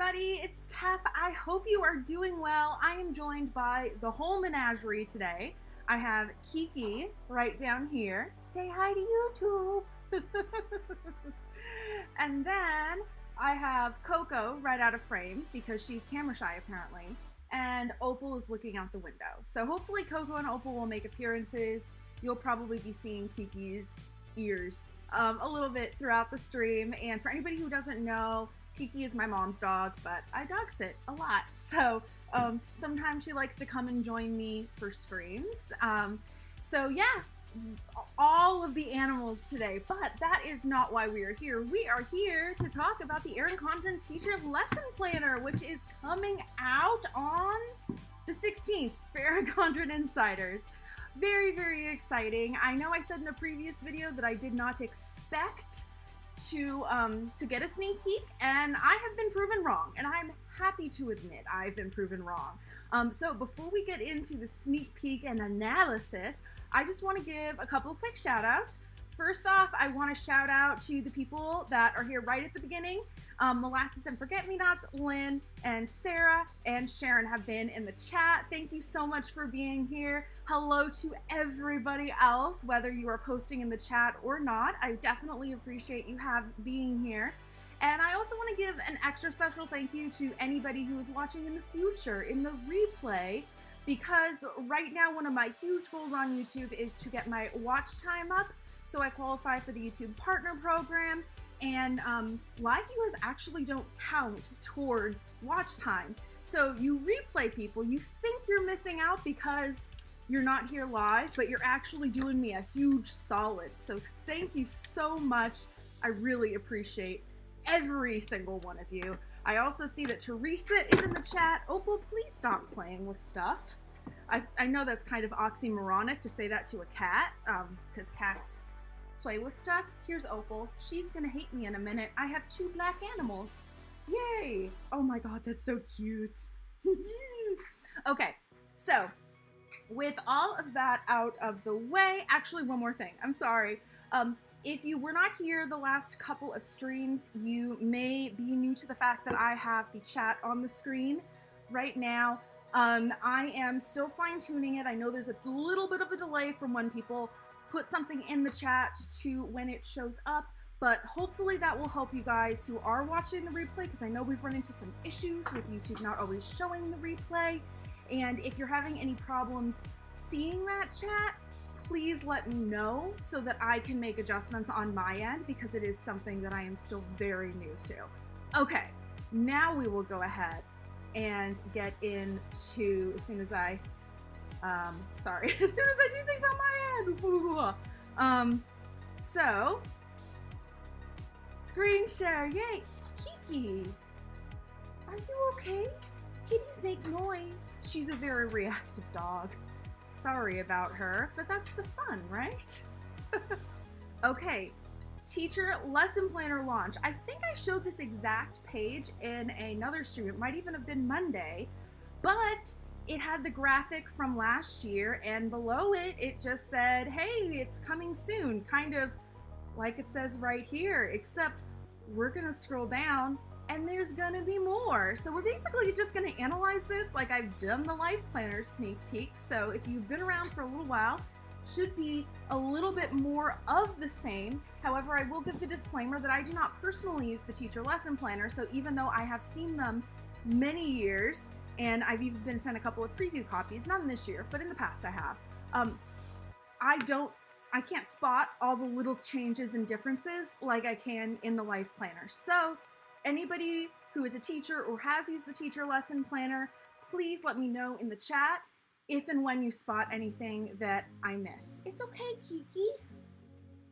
everybody, it's Tef. I hope you are doing well. I am joined by the whole menagerie today. I have Kiki right down here. Say hi to YouTube. And then I have Coco right out of frame because she's camera shy apparently. And Opal is looking out the window. So hopefully Coco and Opal will make appearances. You'll probably be seeing Kiki's ears a little bit throughout the stream. And for anybody who doesn't know, Kiki is my mom's dog, but I dog sit a lot. So sometimes she likes to come and join me for streams. So yeah, all of the animals today, but that is not why we are here. We are here to talk about the Erin Condren Teacher Lesson Planner, which is coming out on the 16th for Erin Condren Insiders. Very, very exciting. I know I said in a previous video that I did not expect to get a sneak peek, and I have been proven wrong, and I'm happy to admit I've been proven wrong. So before we get into the sneak peek and analysis, I just want to give a couple of quick shout outs. First off, I want to shout out to the people that are here right at the beginning. Molasses and Forget-Me-Nots, Lynn and Sarah and Sharon have been in the chat. Thank you so much for being here. Hello to everybody else, whether you are posting in the chat or not. I definitely appreciate you being here. And I also want to give an extra special thank you to anybody who is watching in the future, in the replay, because right now one of my huge goals on YouTube is to get my watch time up so I qualify for the YouTube Partner Program. And live viewers actually don't count towards watch time. So you replay people, you think you're missing out because you're not here live, but you're actually doing me a huge solid. So thank you so much. I really appreciate every single one of you. I also see that Teresa is in the chat. Opal, please stop playing with stuff. I know that's kind of oxymoronic to say that to a cat, because cats play with stuff. Here's Opal. She's gonna hate me in a minute. I have 2 black animals. Yay! Oh my god, that's so cute. Okay, so with all of that out of the way, actually one more thing. I'm sorry. If you were not here the last couple of streams, you may be new to the fact that I have the chat on the screen right now. I am still fine-tuning it. I know there's a little bit of a delay from when people put something in the chat to when it shows up, but hopefully that will help you guys who are watching the replay, because I know we've run into some issues with YouTube not always showing the replay. And if you're having any problems seeing that chat, please let me know so that I can make adjustments on my end, because it is something that I am still very new to. Okay, now we will go ahead and get into, as soon as I do things on my end. So, screen share, yay. Kiki, are you okay? Kitties make noise. She's a very reactive dog. Sorry about her, but that's the fun, right? Okay, Teacher Lesson Planner launch. I think I showed this exact page in another stream. It might even have been Monday, but it had the graphic from last year, and below it, it just said, hey, it's coming soon, kind of like it says right here, except we're gonna scroll down and there's gonna be more. So we're basically just gonna analyze this like I've done the Life Planner sneak peek. So if you've been around for a little while, should be a little bit more of the same. However, I will give the disclaimer that I do not personally use the Teacher Lesson Planner, so even though I have seen them many years, and I've even been sent a couple of preview copies, not in this year, but in the past I have. I can't spot all the little changes and differences like I can in the Life Planner. So anybody who is a teacher or has used the Teacher Lesson Planner, please let me know in the chat if and when you spot anything that I miss. It's okay, Kiki.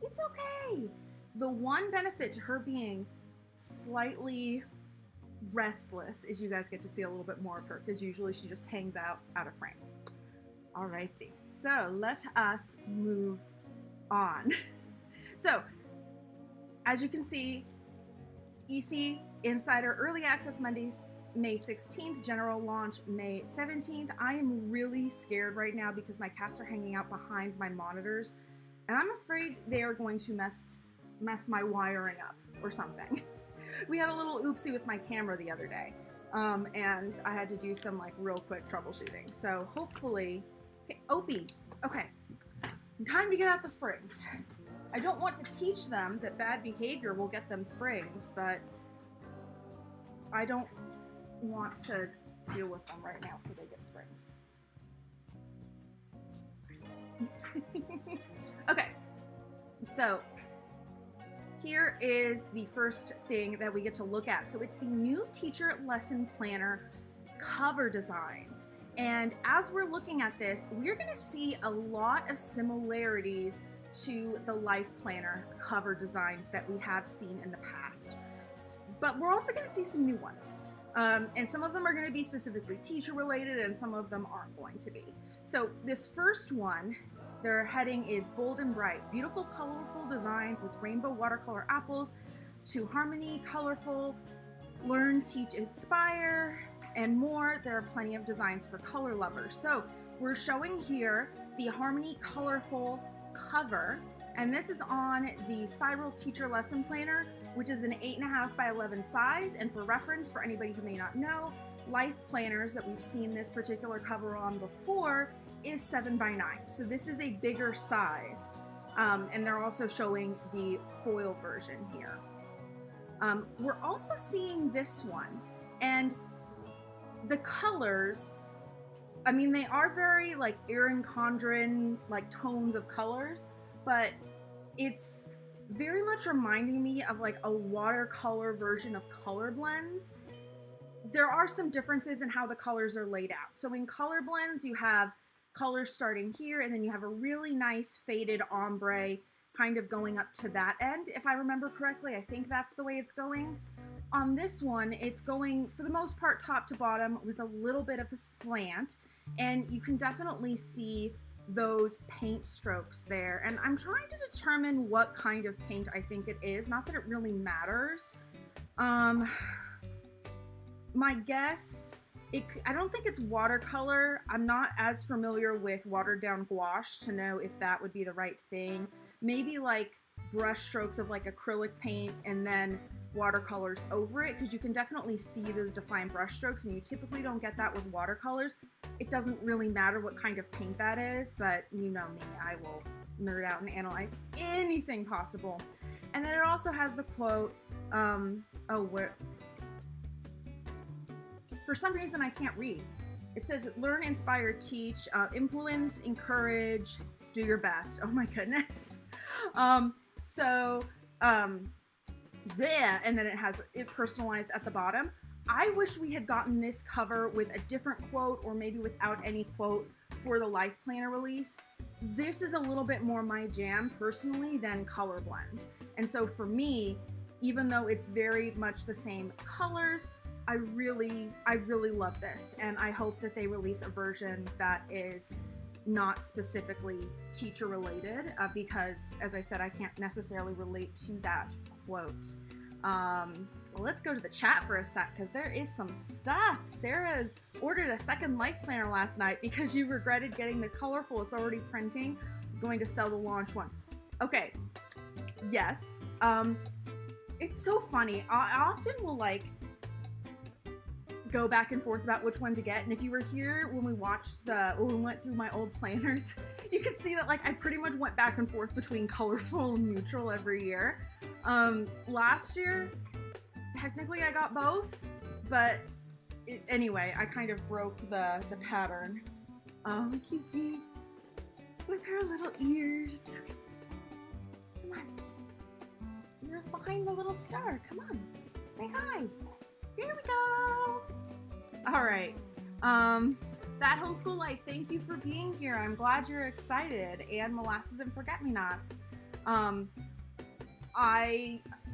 It's okay. The one benefit to her being slightly restless is you guys get to see a little bit more of her, because usually she just hangs out of frame. Alrighty, so let us move on. So as you can see, EC Insider Early Access Mondays, May 16th, general launch May 17th. I am really scared right now because my cats are hanging out behind my monitors, and I'm afraid they are going to mess my wiring up or something. We had a little oopsie with my camera the other day. and I had to do some like real quick troubleshooting. So hopefully, okay, 𝗀𝗲𝘁. Okay, time to get out the springs. I don't want to teach them that bad behavior will get them springs, but I don't want to deal with them right now so they get springs. Okay, so here is the first thing that we get to look at. So it's the new teacher lesson planner cover designs. And as we're looking at this, we're going to see a lot of similarities to the life planner cover designs that we have seen in the past. But we're also going to see some new ones. And some of them are going to be specifically teacher related and some of them aren't going to be. So this first one, their heading is bold and bright, beautiful, colorful designs with rainbow watercolor apples to harmony, colorful, learn, teach, inspire, and more. There are plenty of designs for color lovers. So we're showing here the Harmony Colorful cover, and this is on the Spiral Teacher Lesson Planner, which is an 8.5 by 11 size. And for reference, for anybody who may not know, life planners that we've seen this particular cover on before is 7 by 9. So this is a bigger size. And they're also showing the foil version here. We're also seeing this one, and the colors, I mean, they are very like Erin Condren, like tones of colors, but it's very much reminding me of like a watercolor version of color blends. There are some differences in how the colors are laid out. So in color blends, you have colors starting here, and then you have a really nice faded ombre kind of going up to that end. If I remember correctly, I think that's the way it's going. On this one, it's going, for the most part, top to bottom with a little bit of a slant, and you can definitely see those paint strokes there. And I'm trying to determine what kind of paint I think it is. Not that it really matters. My guess, I don't think it's watercolor. I'm not as familiar with watered down gouache to know if that would be the right thing. Maybe like brush strokes of like acrylic paint and then watercolors over it, because you can definitely see those defined brush strokes, and you typically don't get that with watercolors. It doesn't really matter what kind of paint that is, but you know me, I will nerd out and analyze anything possible. And then it also has the quote, for some reason I can't read. It says, learn, inspire, teach, influence, encourage, do your best. Oh my goodness. Yeah, and then it has it personalized at the bottom. I wish we had gotten this cover with a different quote, or maybe without any quote, for the life planner release. This is a little bit more my jam personally than color blends. And so for me, even though it's very much the same colors, I really love this, and I hope that they release a version that is not specifically teacher related, because as I said, I can't necessarily relate to that quote. Well, let's go to the chat for a sec, because there is some stuff. Sarah's ordered a second life planner last night because you regretted getting the colorful. It's already printing. I'm going to sell the launch one. Okay, yes. It's so funny. I often will like go back and forth about which one to get, and if you were here when we went through my old planners, you could see that like I pretty much went back and forth between colorful and neutral every year. Last year, technically I got both, but anyway, I kind of broke the pattern. Oh, Kiki, with her little ears. Come on, you're behind the little star. Come on, say hi. There we go. All right. That homeschool life, thank you for being here. I'm glad you're excited. And molasses and forget-me-nots. I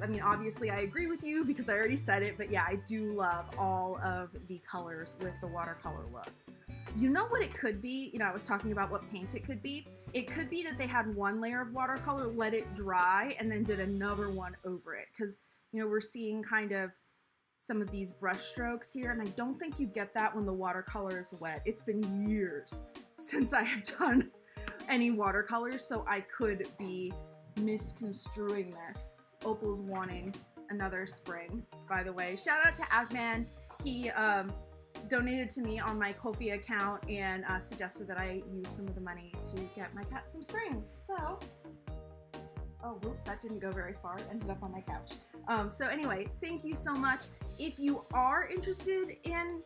mean, obviously I agree with you because I already said it, but yeah, I do love all of the colors with the watercolor look. You know what it could be? You know, I was talking about what paint it could be. It could be that they had one layer of watercolor, let it dry, and then did another one over it. Because, you know, we're seeing kind of some of these brush strokes here, and I don't think you get that when the watercolor is wet. It's been years since I have done any watercolors, so I could be misconstruing this. Opal's wanting another spring, by the way. Shout out to Agman. He donated to me on my Ko-fi account and suggested that I use some of the money to get my cat some springs. So, oh, whoops, that didn't go very far. It ended up on my couch. So anyway, thank you so much. If you are interested in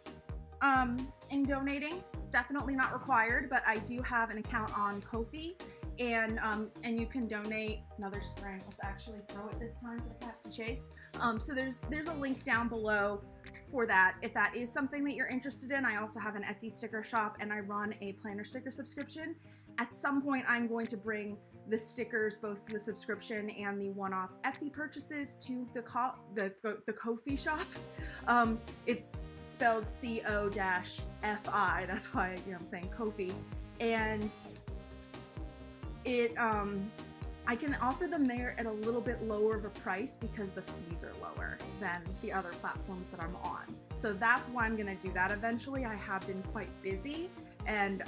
donating, definitely not required, but I do have an account on Ko-fi, and you can donate. Another spring. Let's actually throw it this time for the cats to chase. So there's a link down below for that if that is something that you're interested in. I also have an Etsy sticker shop, and I run a planner sticker subscription. At some point, I'm going to bring the stickers, both the subscription and the one-off Etsy purchases, to the Ko-fi shop. It's spelled 𝗀𝗲𝘁. That's why I'm saying Ko-fi, and it I can offer them there at a little bit lower of a price because the fees are lower than the other platforms that I'm on. So that's why I'm gonna do that eventually. I have been quite busy, and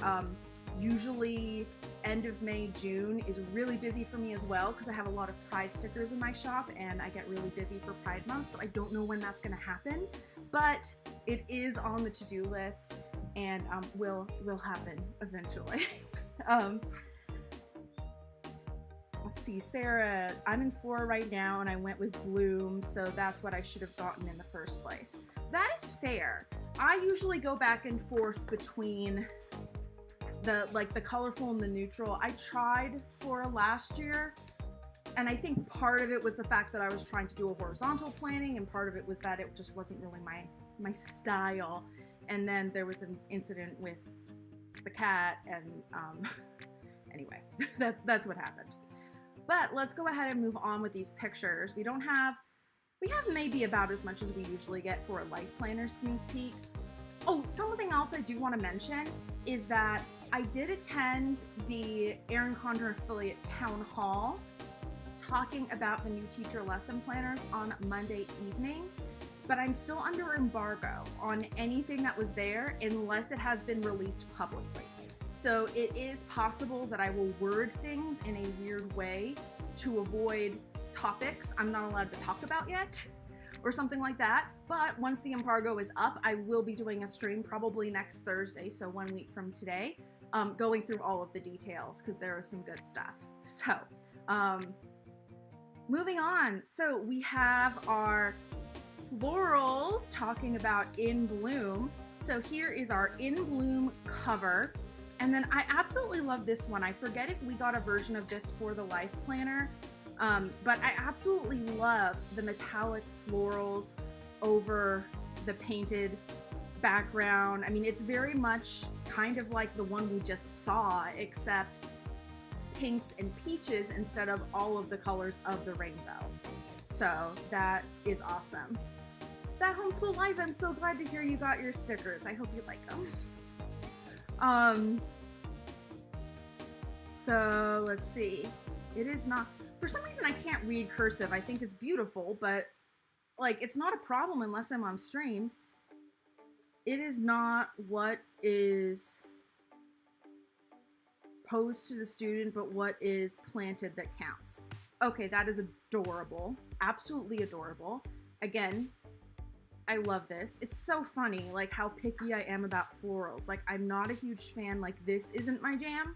usually end of May, June is really busy for me as well because I have a lot of Pride stickers in my shop and I get really busy for Pride Month, so I don't know when that's gonna happen, but it is on the to-do list and will happen eventually. Let's see, Sarah, I'm in Flora right now and I went with Bloom, so that's what I should have gotten in the first place. That is fair. I usually go back and forth between the colorful and the neutral. I tried Flora last year, and I think part of it was the fact that I was trying to do a horizontal planning, and part of it was that it just wasn't really my style. And then there was an incident with the cat, and anyway, that's what happened. But let's go ahead and move on with these pictures. We have maybe about as much as we usually get for a life planner sneak peek. Oh, something else I do want to mention is that I did attend the Erin Condren affiliate town hall talking about the new teacher lesson planners on Monday evening, but I'm still under embargo on anything that was there unless it has been released publicly. So it is possible that I will word things in a weird way to avoid topics I'm not allowed to talk about yet, or something like that. But once the embargo is up, I will be doing a stream probably next Thursday, so 1 week from today, going through all of the details because there is some good stuff. So moving on. So we have our florals talking about In Bloom. So here is our In Bloom cover. And then I absolutely love this one. I forget if we got a version of this for the life planner, but I absolutely love the metallic florals over the painted background. I mean, it's very much kind of like the one we just saw, except pinks and peaches instead of all of the colors of the rainbow. So that is awesome. That homeschool life, I'm so glad to hear you got your stickers. I hope you like them. So let's see. It is not, for some reason I can't read cursive. I think it's beautiful, but like it's not a problem unless I'm on stream. It is not what is posed to the student, but what is planted that counts. Okay, that is adorable. Absolutely adorable. Again, I love this. It's so funny, like how picky I am about florals. Like I'm not a huge fan, like this isn't my jam,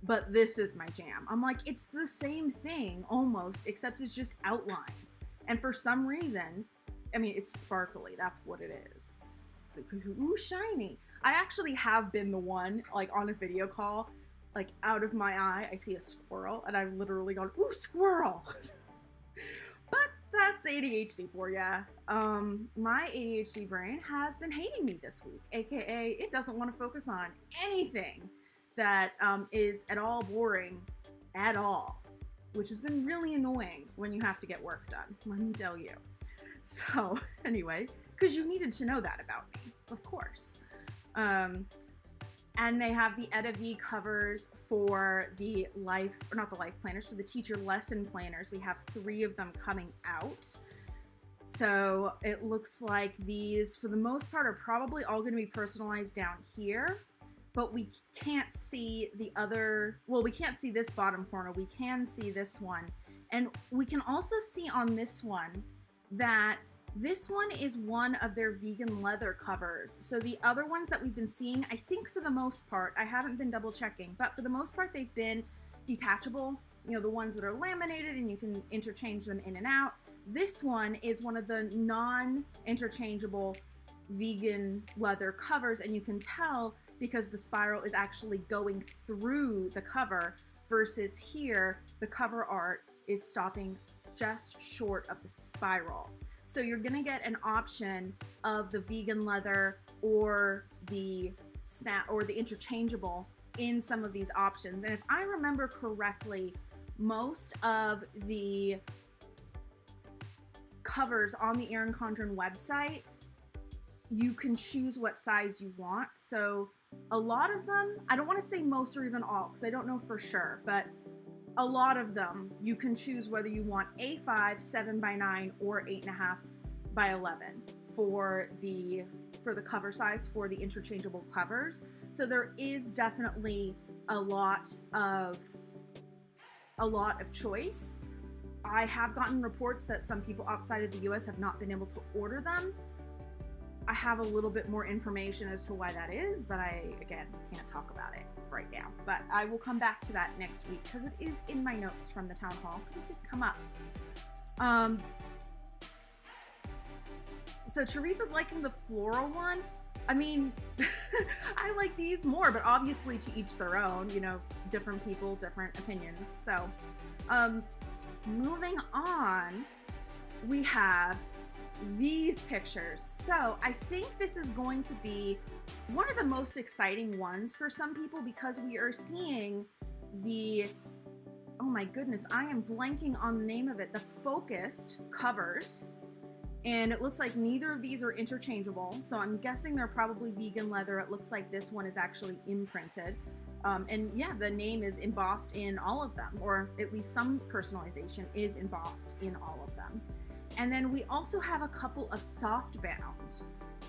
but this is my jam. I'm like, it's the same thing almost, except it's just outlines. And for some reason, I mean, it's sparkly, that's what it is. It's, ooh, shiny. I actually have been the one, like on a video call, like out of my eye, I see a squirrel and I've literally gone, ooh, squirrel. But that's ADHD for ya. My ADHD brain has been hating me this week, AKA it doesn't want to focus on anything that is at all boring at all, which has been really annoying when you have to get work done, let me tell you. So anyway, because you needed to know that about me, of course. And they have the 𝗬𝗏 covers for the life, or not the life planners, for the teacher lesson planners. We have 3 of them coming out. So it looks like these, for the most part, are probably all going to be personalized down here, but we can't see the other, well, we can't see this bottom corner. We can see this one. And we can also see on this one that This one is one of their vegan leather covers. So the other ones that we've been seeing, I think for the most part, I haven't been double checking, but for the most part, they've been detachable, you know, the ones that are laminated and you can interchange them in and out. This one is one of the non-interchangeable vegan leather covers, and you can tell because the spiral is actually going through the cover versus here, the cover art is stopping just short of the spiral. So you're gonna get an option of the vegan leather or the snap or the interchangeable in some of these options. And if I remember correctly, most of the covers on the Erin Condren website, you can choose what size you want. So a lot of them, I don't want to say most or even all because I don't know for sure, but a lot of them you can choose whether you want A5, 7x9 or 8.5 by 11 for the cover size for the interchangeable covers. So there is definitely a lot of choice. I have gotten reports that some people outside of the US have not been able to order them. I have a little bit more information as to why that is, but I, again, can't talk about it right now. But I will come back to that next week because it is in my notes from the town hall because it did come up. So Teresa's liking the floral one. I mean, I like these more, but obviously to each their own, you know, different people, different opinions. So moving on, we have these pictures. So I think this is going to be one of the most exciting ones for some people because we are seeing the, oh my goodness, I am blanking on the name of it, the focused covers. And it looks like neither of these are interchangeable. So I'm guessing they're probably vegan leather. It looks like this one is actually imprinted. And yeah, the name is embossed in all of them, or at least some personalization is embossed in all of them. And then we also have a couple of softbound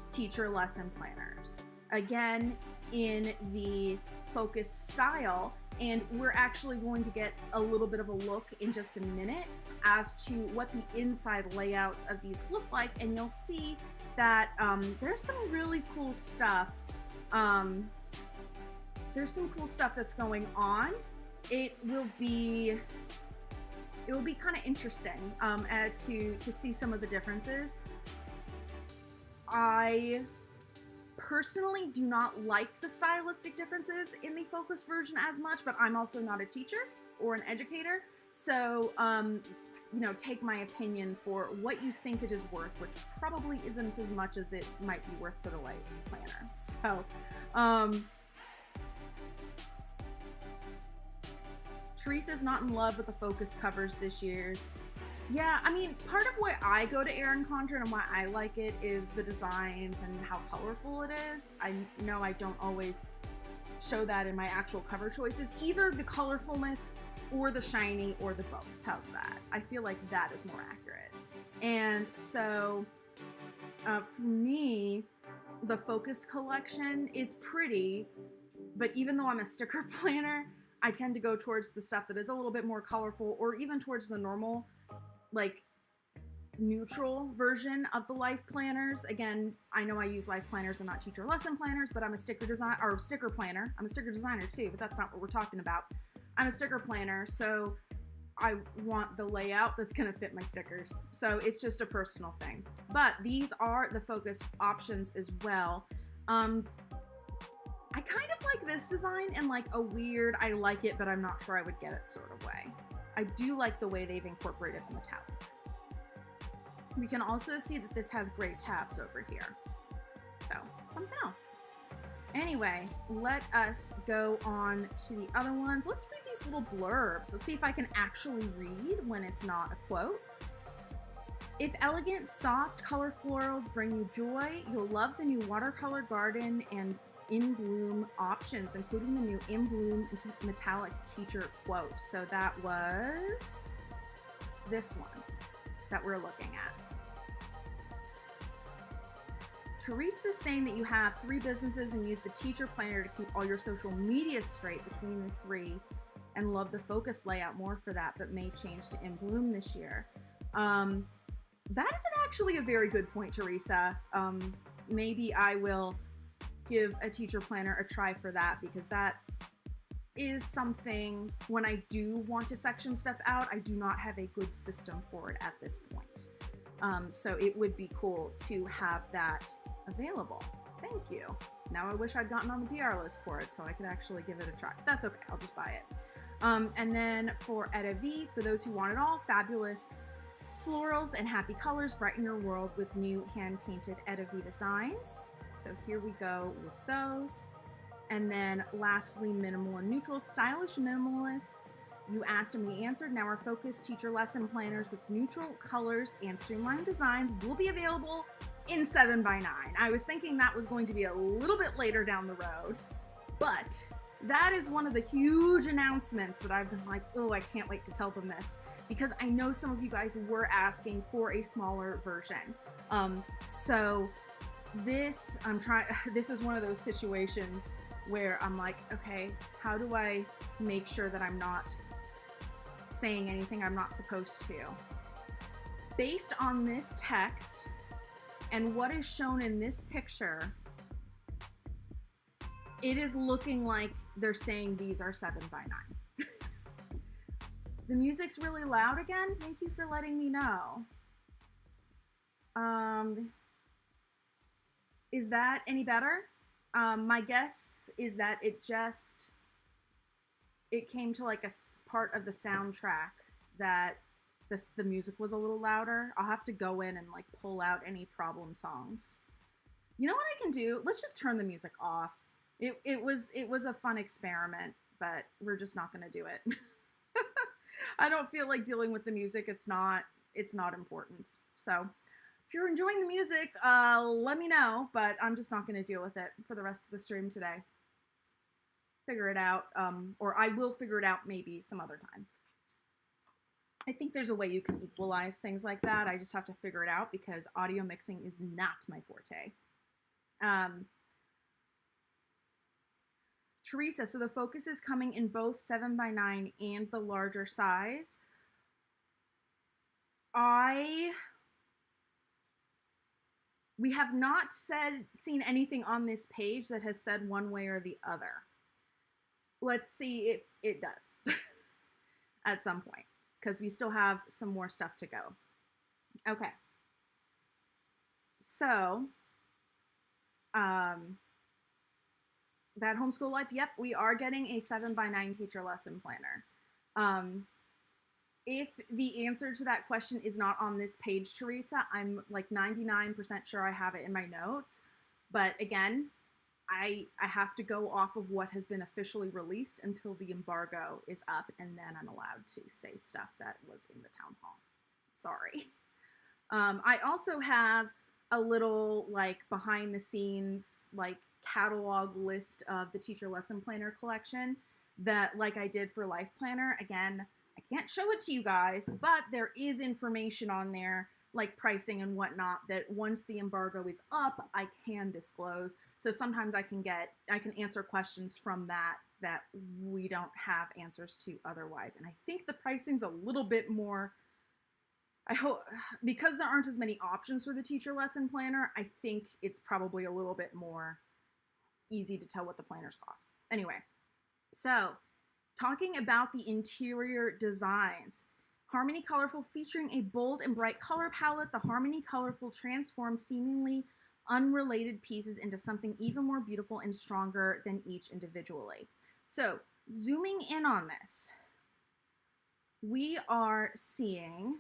teacher lesson planners, again in the focus style, and we're actually going to get a little bit of a look in just a minute as to what the inside layouts of these look like, and you'll see that there's some really cool stuff. There's some cool stuff that's going on. It will be kind of interesting as to see some of the differences. I personally do not like the stylistic differences in the focus version as much, but I'm also not a teacher or an educator. So, you know, take my opinion for what you think it is worth, which probably isn't as much as it might be worth for the light planner. So, Teresa's not in love with the focus covers this year's. Yeah, I mean, part of why I go to Erin Condren and why I like it is the designs and how colorful it is. I know I don't always show that in my actual cover choices, either the colorfulness or the shiny or the both. How's that? I feel like that is more accurate. And so for me, the focus collection is pretty, but even though I'm a sticker planner, I tend to go towards the stuff that is a little bit more colorful, or even towards the normal, like neutral version of the life planners. Again, I know I use life planners and not teacher lesson planners, but I'm a sticker design or sticker planner. I'm a sticker designer too, but that's not what we're talking about. I'm a sticker planner, so I want the layout that's gonna fit my stickers. So it's just a personal thing. But these are the focus options as well. I kind of like this design in like a weird, I like it, but I'm not sure I would get it sort of way. I do like the way they've incorporated the metallic. We can also see that this has gray tabs over here. So, something else. Anyway, let us go on to the other ones. Let's read these little blurbs. Let's see if I can actually read when it's not a quote. If elegant, soft, color florals bring you joy, you'll love the new watercolor garden and in bloom options, including the new in bloom metallic teacher quote. So that was this one that we're looking at. Teresa's saying that you have 3 businesses and use the teacher planner to keep all your social media straight between the 3 and love the focus layout more for that, but may change to in bloom this year. That is actually a very good point, Teresa. Maybe I will give a teacher planner a try for that, because that is something, when I do want to section stuff out, I do not have a good system for it at this point. So it would be cool to have that available. Thank you. Now I wish I'd gotten on the PR list for it so I could actually give it a try. That's okay, I'll just buy it. And then for 𝗬𝗏𝗍, for those who want it all, fabulous florals and happy colors brighten your world with new hand-painted 𝗬𝗏𝗍 designs. So here we go with those. And then lastly, minimal and neutral, stylish minimalists. You asked and we answered. Now our focus teacher lesson planners with neutral colors and streamlined designs will be available in 7x9. I was thinking that was going to be a little bit later down the road, but that is one of the huge announcements that I've been like, oh, I can't wait to tell them this, because I know some of you guys were asking for a smaller version. So this is one of those situations where I'm like, okay, how do I make sure that I'm not saying anything I'm not supposed to? Based on this text and what is shown in this picture, it is looking like they're saying these are 7x9. The music's really loud again. Thank you for letting me know. Is that any better? My guess is that it came to like a part of the soundtrack that the music was a little louder. I'll have to go in and like pull out any problem songs. You know what I can do? Let's just turn the music off. It was a fun experiment, but we're just not going to do it. I don't feel like dealing with the music. It's not important. So if you're enjoying the music, let me know, but I'm just not going to deal with it for the rest of the stream today. Figure it out, or I will figure it out maybe some other time. I think there's a way you can equalize things like that. I just have to figure it out because audio mixing is not my forte. Teresa, so the focus is coming in both 7x9 and the larger size. We have not seen anything on this page that has said one way or the other. Let's see if it does at some point, because we still have some more stuff to go. Okay. So, that homeschool life, yep, we are getting a 7x9 teacher lesson planner. If the answer to that question is not on this page, Teresa, I'm like 99% sure I have it in my notes. But again, I have to go off of what has been officially released until the embargo is up, and then I'm allowed to say stuff that was in the town hall. Sorry. I also have a little like behind the scenes like catalog list of the teacher lesson planner collection that, like I did for Life Planner. Again, I can't show it to you guys, but there is information on there like pricing and whatnot that once the embargo is up, I can disclose. So sometimes I can answer questions from that we don't have answers to otherwise. And I think the pricing's a little bit more, I hope, because there aren't as many options for the teacher lesson planner, I think it's probably a little bit more easy to tell what the planners cost. Anyway, so talking about the interior designs, Harmony Colorful featuring a bold and bright color palette, the Harmony Colorful transforms seemingly unrelated pieces into something even more beautiful and stronger than each individually. So zooming in on this, we are seeing,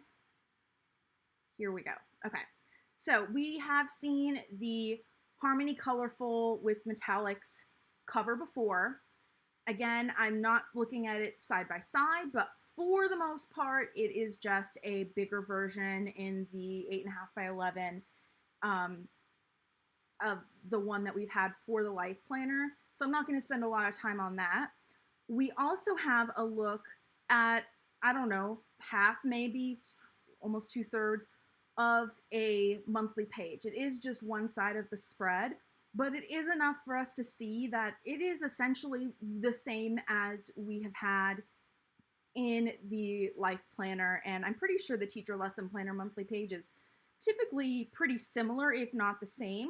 here we go. Okay, so we have seen the Harmony Colorful with metallics cover before. Again, I'm not looking at it side by side, but for the most part, it is just a bigger version in the 8.5x11 of the one that we've had for the Life Planner. So I'm not going to spend a lot of time on that. We also have a look at, I don't know, half, maybe almost 2/3 of a monthly page. It is just one side of the spread, but it is enough for us to see that it is essentially the same as we have had in the Life Planner, and I'm pretty sure the Teacher Lesson Planner monthly page is typically pretty similar, if not the same.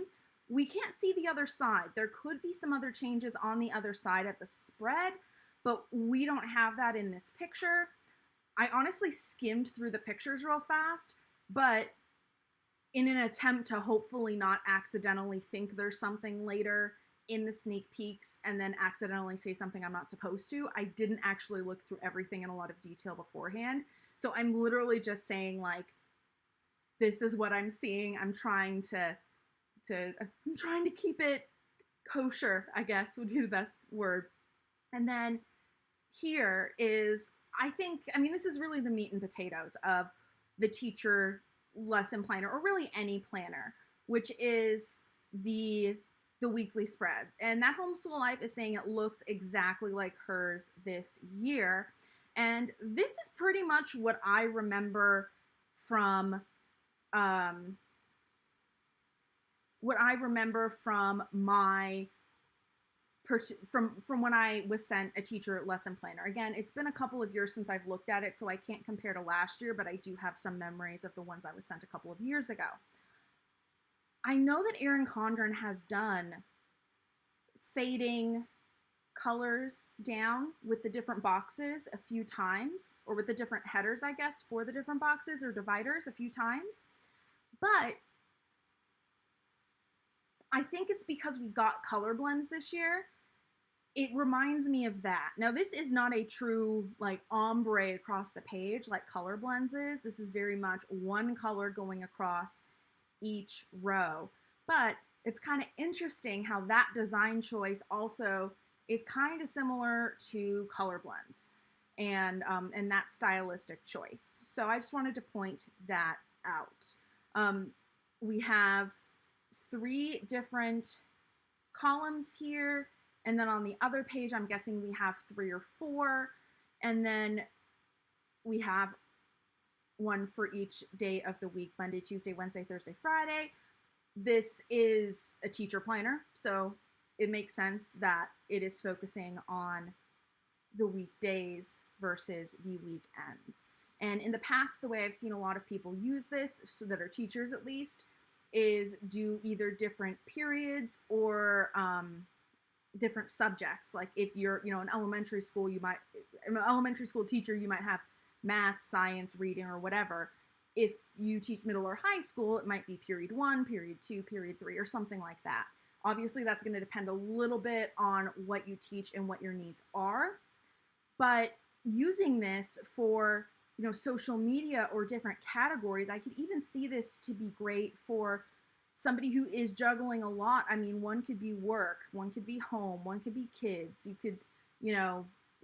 We can't see the other side. There could be some other changes on the other side of the spread, but we don't have that in this picture. I honestly skimmed through the pictures real fast, but in an attempt to hopefully not accidentally think there's something later in the sneak peeks and then accidentally say something I'm not supposed to, I didn't actually look through everything in a lot of detail beforehand. So I'm literally just saying, like, this is what I'm seeing. I'm trying to keep it kosher, I guess would be the best word. And then here is, I mean, this is really the meat and potatoes of the teacher lesson planner, or really any planner, which is the weekly spread. And That Homeschool Life is saying it looks exactly like hers this year. And this is pretty much what I remember from my from when I was sent a teacher lesson planner. Again, it's been a couple of years since I've looked at it, so I can't compare to last year, but I do have some memories of the ones I was sent a couple of years ago. I know that Erin Condren has done fading colors down with the different boxes a few times, or with the different headers, I guess, for the different boxes or dividers a few times. But I think it's because we got color blends this year. It reminds me of that. Now, this is not a true, like, ombre across the page like color blends is. This is very much one color going across each row. But it's kind of interesting how that design choice also is kind of similar to color blends and that stylistic choice. So I just wanted to point that out. We have 3 different columns here, and then on the other page I'm guessing we have 3 or 4, and then we have one for each day of the week: Monday, Tuesday, Wednesday, Thursday, Friday. This is a teacher planner, so it makes sense that it is focusing on the weekdays versus the weekends. And in the past, the way I've seen a lot of people use this, so that are teachers at least, is do either different periods or different subjects. Like if you're, an elementary school, an elementary school teacher, you might have math, science, reading, or whatever. If you teach middle or high school, it might be period 1, period 2, period 3, or something like that. Obviously, that's going to depend a little bit on what you teach and what your needs are. But using this for, social media or different categories, I could even see this to be great for somebody who is juggling a lot. I mean, one could be work, one could be home, one could be kids. You could,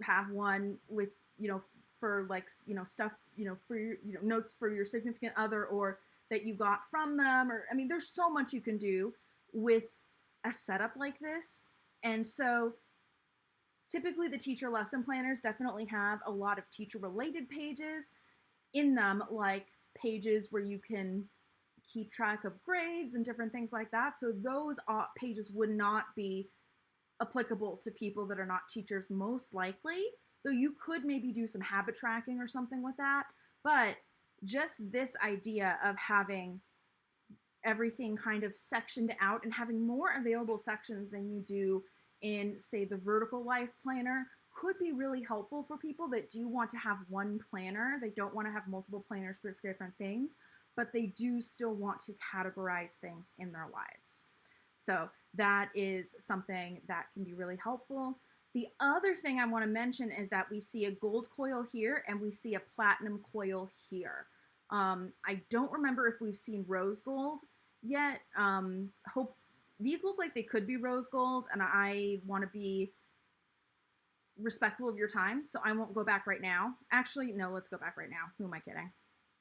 have one with, for like, stuff, for your, notes for your significant other, or that you got from them. Or, I mean, there's so much you can do with a setup like this. And so typically the teacher lesson planners definitely have a lot of teacher related pages in them, like pages where you can keep track of grades and different things like that. So those pages would not be applicable to people that are not teachers, most likely, though you could maybe do some habit tracking or something with that. But just this idea of having everything kind of sectioned out and having more available sections than you do in, say, the Vertical Life Planner could be really helpful for people that do want to have one planner. They don't want to have multiple planners for different things, but they do still want to categorize things in their lives. So that is something that can be really helpful. The other thing I want to mention is that we see a gold coil here and we see a platinum coil here. I don't remember if we've seen rose gold yet. These look like they could be rose gold, and I want to be respectful of your time, so I won't go back right now. Actually, no, let's go back right now. Who am I kidding?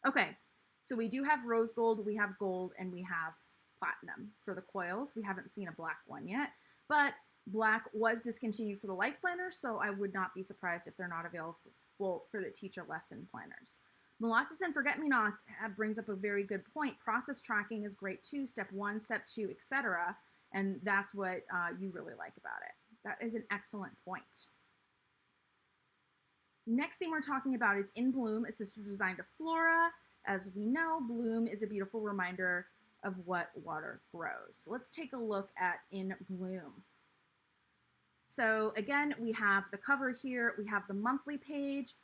Okay, so we do have rose gold, we have gold, and we have platinum for the coils. We haven't seen a black one yet, but black was discontinued for the life planners, so I would not be surprised if they're not available for the teacher lesson planners. Molasses and forget-me-nots brings up a very good point. Process tracking is great too, step 1, step 2, etc. And that's what you really like about it. That is an excellent point. Next thing we're talking about is In Bloom, a sister design to Flora. as we know, bloom is a beautiful reminder of what water grows. So let's take a look at In Bloom. So again, we have the cover here, we have the monthly page,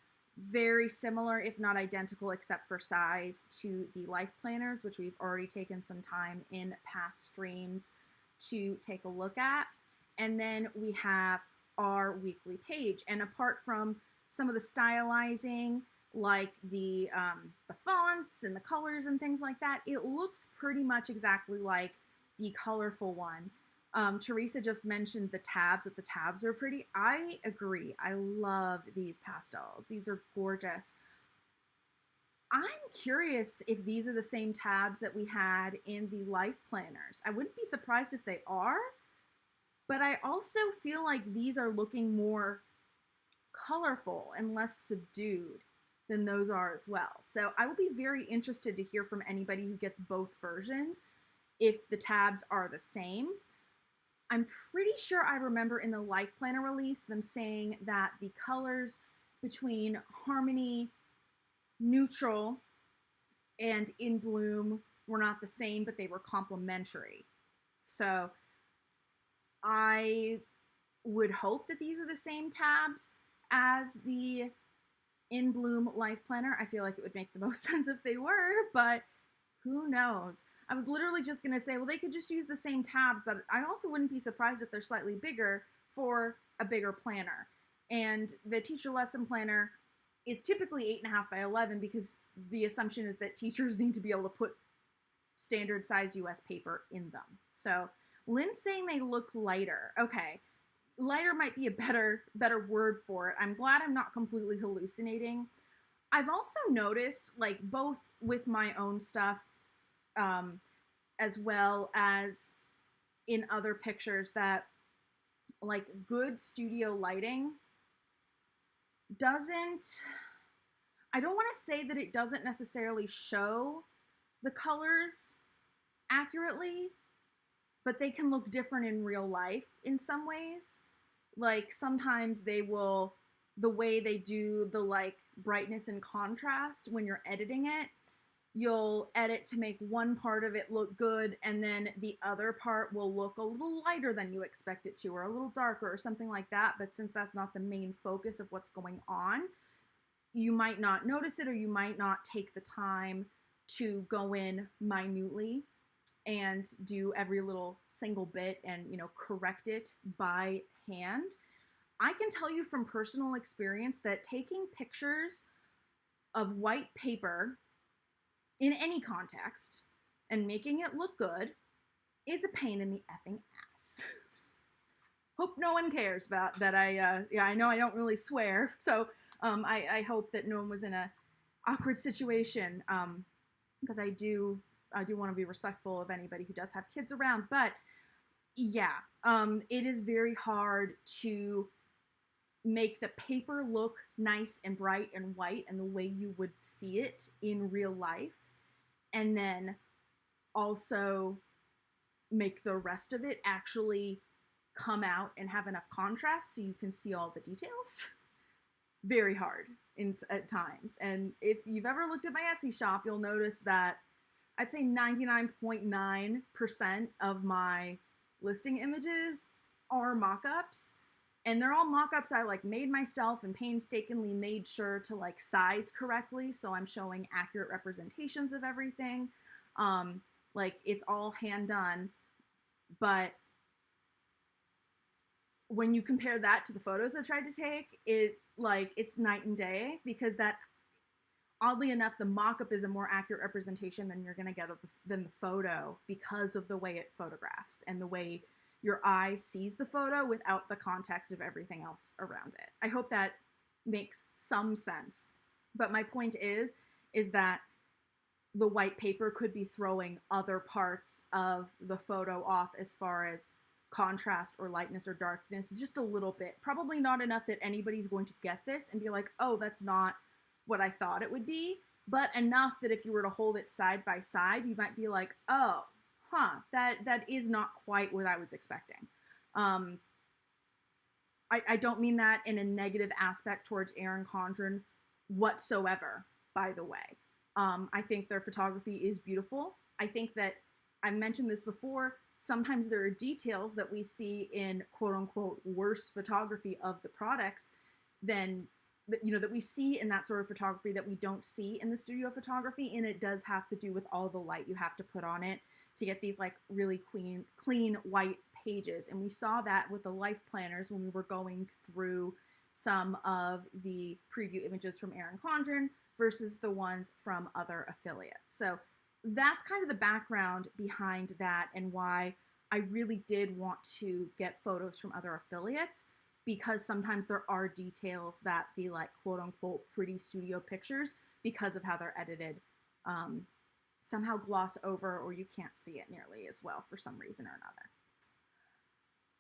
very similar, if not identical, except for size, to the life planners, which we've already taken some time in past streams to take a look at. And then we have our weekly page. And apart from some of the stylizing, like the fonts and the colors and things like that, it looks pretty much exactly like the colorful one. Teresa just mentioned the tabs, that the tabs are pretty. I agree. I love these pastels. These are gorgeous. I'm curious if these are the same tabs that we had in the life planners. I wouldn't be surprised if they are, but I also feel like these are looking more colorful and less subdued than those are as well. So I will be very interested to hear from anybody who gets both versions if the tabs are the same. I'm pretty sure I remember in the life planner release them saying that the colors between Harmony, Neutral, and In Bloom were not the same, but they were complementary. So I would hope that these are the same tabs as the In Bloom life planner. I feel like it would make the most sense if they were, but who knows? I was literally just going to say, well, they could just use the same tabs, but I also wouldn't be surprised if they're slightly bigger for a bigger planner. And the teacher lesson planner is typically 8.5 by 11 because the assumption is that teachers need to be able to put standard size US paper in them. So Lynn's saying they look lighter. Okay, lighter might be a better word for it. I'm glad I'm not completely hallucinating. I've also noticed, like, both with my own stuff, as well as in other pictures, that like good studio lighting doesn't, I don't want to say that it doesn't necessarily show the colors accurately, but they can look different in real life in some ways. Like sometimes they will, the way they do the like brightness and contrast when you're editing it, you'll edit to make one part of it look good, and then the other part will look a little lighter than you expect it to, or a little darker, or something like that. But since that's not the main focus of what's going on, you might not notice it, or you might not take the time to go in minutely and do every little single bit and, you know, correct it by hand. I can tell you from personal experience that taking pictures of white paper in any context and making it look good is a pain in the effing ass. Hope no one cares about that. I know I don't really swear, so I hope that no one was in a awkward situation, because I do want to be respectful of anybody who does have kids around. But yeah, it is very hard to make the paper look nice and bright and white and the way you would see it in real life, and then also make the rest of it actually come out and have enough contrast so you can see all the details. Very hard at times. And if you've ever looked at my Etsy shop, you'll notice that I'd say 99.9% of my listing images are mock-ups. And they're all mock-ups I like made myself and painstakingly made sure to like size correctly, so I'm showing accurate representations of everything. Like it's all hand done. But when you compare that to the photos I tried to take, it's night and day, because that, oddly enough, the mock-up is a more accurate representation than you're gonna get than the photo, because of the way it photographs and the way your eye sees the photo without the context of everything else around it. I hope that makes some sense. But my point is that the white paper could be throwing other parts of the photo off as far as contrast or lightness or darkness, just a little bit. Probably not enough that anybody's going to get this and be like, oh, that's not what I thought it would be, but enough that if you were to hold it side by side, you might be like, oh, huh, that is not quite what I was expecting. I don't mean that in a negative aspect towards Erin Condren whatsoever, by the way. I think their photography is beautiful. I think that I mentioned this before. Sometimes there are details that we see in quote unquote worse photography of the products than, you know, that we see in that sort of photography that we don't see in the studio photography. And it does have to do with all the light you have to put on it to get these like really clean white pages. And we saw that with the life planners when we were going through some of the preview images from Erin Condren versus the ones from other affiliates. So that's kind of the background behind that and why I really did want to get photos from other affiliates, because sometimes there are details that the like quote unquote pretty studio pictures, because of how they're edited, somehow gloss over, or you can't see it nearly as well for some reason or another.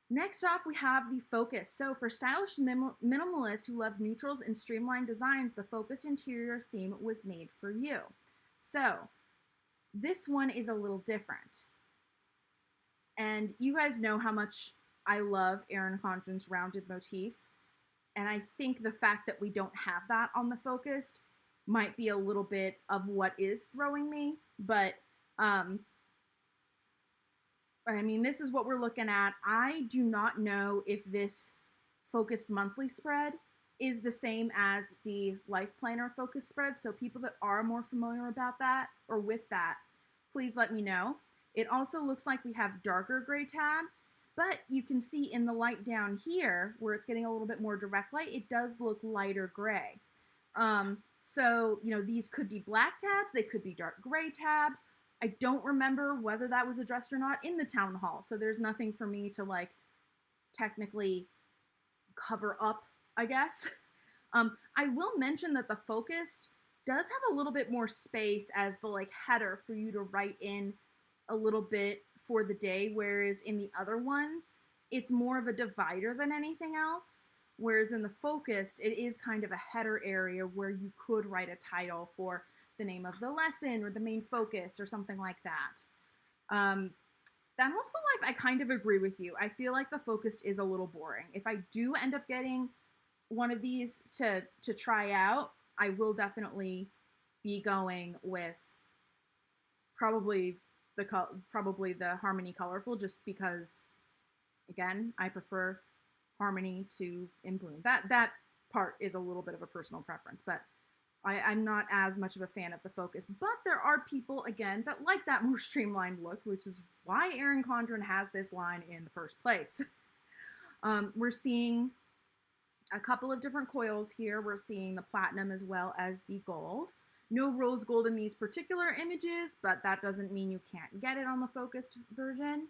Next off, we have the focus. So for stylish minimalists who love neutrals and streamlined designs, the focused interior theme was made for you. So this one is a little different. And you guys know how much I love Erin Condren's rounded motif. And I think the fact that we don't have that on the focused might be a little bit of what is throwing me. But, I mean, this is what we're looking at. I do not know if this focused monthly spread is the same as the Life Planner focus spread. So people that are more familiar about that or with that, please let me know. It also looks like we have darker gray tabs, but you can see in the light down here where it's getting a little bit more direct light, it does look lighter gray. So, you know, these could be black tabs, they could be dark gray tabs. I don't remember whether that was addressed or not in the town hall, so there's nothing for me to like technically cover up, I guess. I will mention that the focused does have a little bit more space as the like header for you to write in a little bit for the day, whereas in the other ones, it's more of a divider than anything else. Whereas in the focused, it is kind of a header area where you could write a title for the name of the lesson or the main focus or something like that. That homeschool life, I kind of agree with you. I feel like the focused is a little boring. If I do end up getting one of these to try out, I will definitely be going with probably the Harmony Colorful, just because, again, I prefer Harmony to In Bloom. That part is a little bit of a personal preference, but I'm not as much of a fan of the focus. But there are people, again, that like that more streamlined look, which is why Erin Condren has this line in the first place. We're seeing a couple of different coils here. We're seeing the platinum as well as the gold. No rose gold in these particular images, but that doesn't mean you can't get it on the focused version.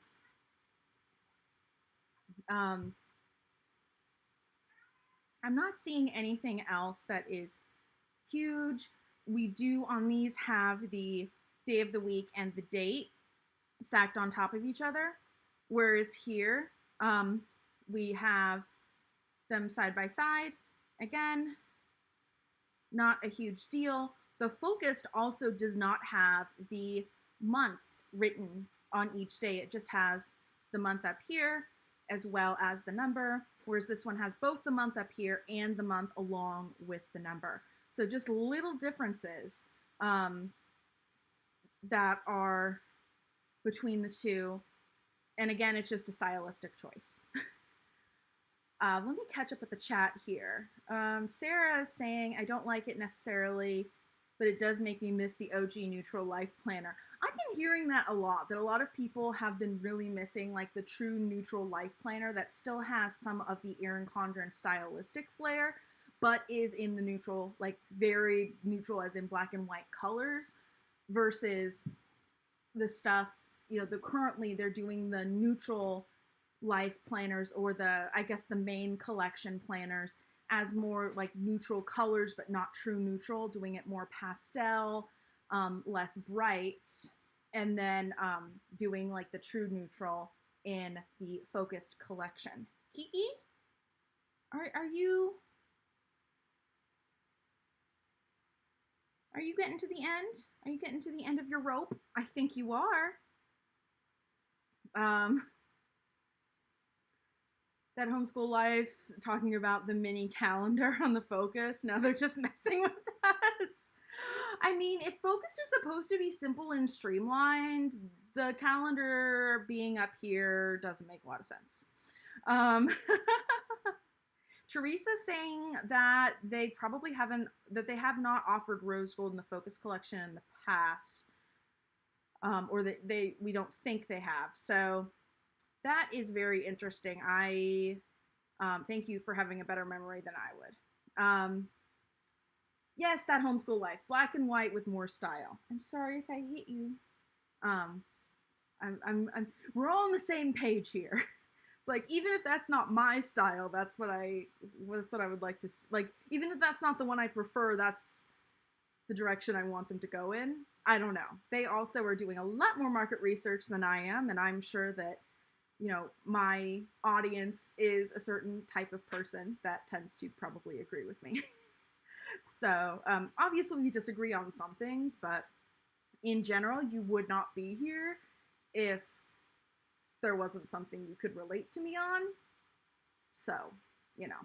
I'm not seeing anything else that is huge. We do on these have the day of the week and the date stacked on top of each other, whereas here we have them side by side. Again, not a huge deal. The focused also does not have the month written on each day. It just has the month up here as well as the number, whereas this one has both the month up here and the month along with the number. So just little differences that are between the two. And again, it's just a stylistic choice. Let me catch up with the chat here. Sarah is saying, I don't like it necessarily, but it does make me miss the OG neutral life planner. I've been hearing that a lot, that a lot of people have been really missing like the true neutral life planner that still has some of the Erin Condren stylistic flair, but is in the neutral, like very neutral as in black and white colors, versus the stuff, you know, currently they're doing the neutral life planners, or the, I guess the main collection planners, as more like neutral colors, but not true neutral, doing it more pastel, less brights, and then doing like the true neutral in the focused collection. Kiki, are you getting to the end? Are you getting to the end of your rope? I think you are. That homeschool life, talking about the mini calendar on the focus. Now they're just messing with us. I mean, if focus is supposed to be simple and streamlined, the calendar being up here doesn't make a lot of sense. Teresa saying that they probably haven't, that they have not offered rose gold in the focus collection in the past, or that we don't think they have. So that is very interesting. I thank you for having a better memory than I would. Yes, that homeschool life, black and white with more style. I'm sorry if I hit you. We're all on the same page here. It's like, even if that's not my style, that's what I would like to, like, even if that's not the one I prefer, that's the direction I want them to go in. I don't know. They also are doing a lot more market research than I am, and I'm sure that, you know, my audience is a certain type of person that tends to probably agree with me. So, obviously we disagree on some things, but in general, you would not be here if there wasn't something you could relate to me on. So, you know,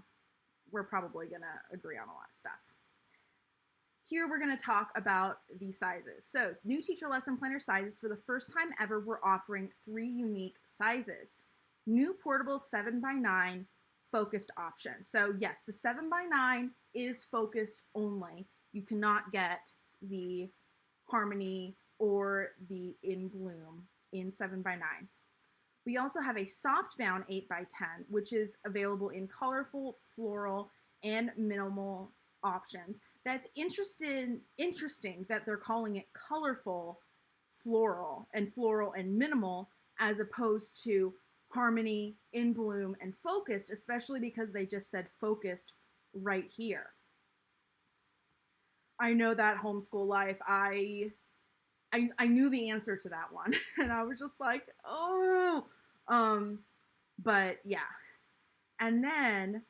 we're probably gonna agree on a lot of stuff. Here we're gonna talk about the sizes. So, new teacher lesson planner sizes. For the first time ever, we're offering 3 unique sizes. New portable 7x9 focused option. So yes, the 7x9 is focused only. You cannot get the Harmony or the In Bloom in 7x9. We also have a softbound 8x10, which is available in colorful, floral, and minimal options. That's interesting that they're calling it colorful, floral, and minimal, as opposed to Harmony, In Bloom, and focused, especially because they just said focused right here. I know that homeschool life. I knew the answer to that one, and I was just like, oh, but yeah. And then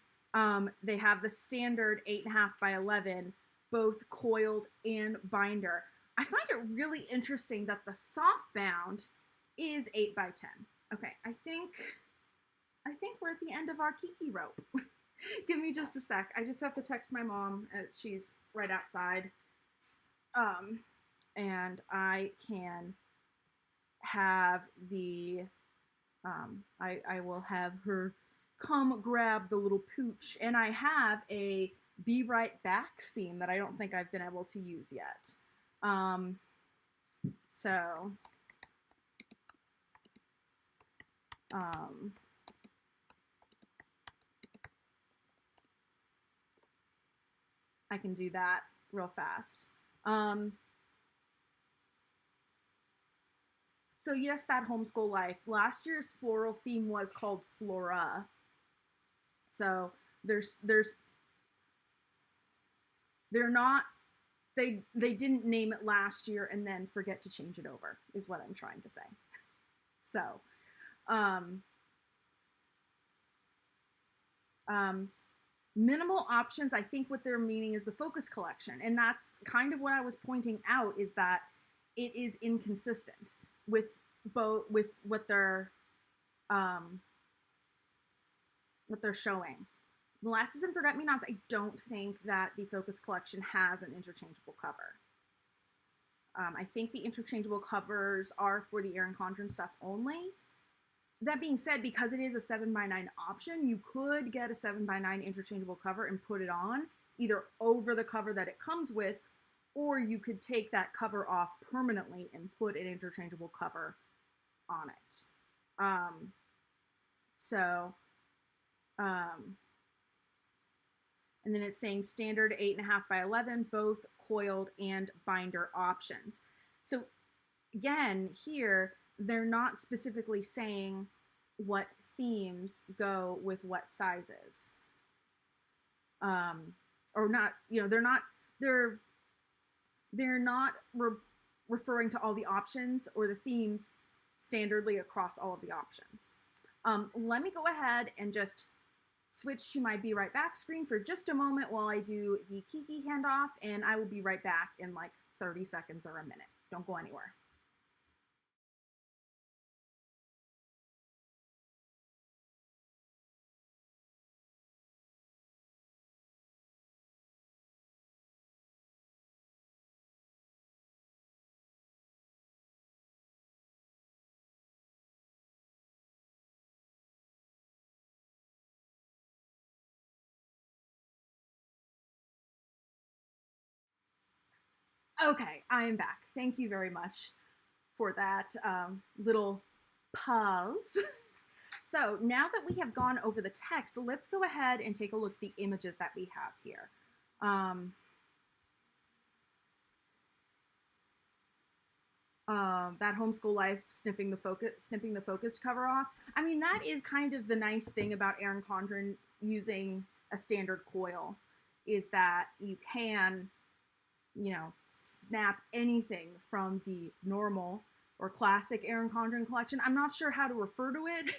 they have the standard 8.5x11, both coiled and binder. I find it really interesting that the softbound is 8x10. Okay, I think we're at the end of our Kiki rope. Give me just a sec. I just have to text my mom. She's right outside. And I can have the, I will have her come grab the little pooch. And I have a Be Right Back scene that I don't think I've been able to use yet. So, I can do that real fast. So yes, that homeschool life. Last year's floral theme was called Flora. So they didn't name it last year and then forget to change it over, is what I'm trying to say. So, minimal options, I think what they're meaning is the focus collection. And that's kind of what I was pointing out, is that it is inconsistent with what they're showing. Molasses and Forget-Me-Nots, I don't think that the focus collection has an interchangeable cover. I think the interchangeable covers are for the Erin Condren stuff only. That being said, because it is a 7x9 option, you could get a 7x9 interchangeable cover and put it on, either over the cover that it comes with, or you could take that cover off permanently and put an interchangeable cover on it. And then it's saying standard 8.5x11, both coiled and binder options. So again, here, they're not specifically saying what themes go with what sizes. Or not, you know, they're not referring to all the options or the themes standardly across all of the options. Let me go ahead and just switch to my Be Right Back screen for just a moment while I do the Kiki handoff, and I will be right back in like 30 seconds or a minute. Don't go anywhere. Okay, I am back. Thank you very much for that little pause. So now that we have gone over the text, let's go ahead and take a look at the images that we have here. That homeschool life snipping the focus to cover off. I mean, that is kind of the nice thing about Erin Condren using a standard coil, is that you can, you know, snap anything from the normal or classic Erin Condren collection. I'm not sure how to refer to it,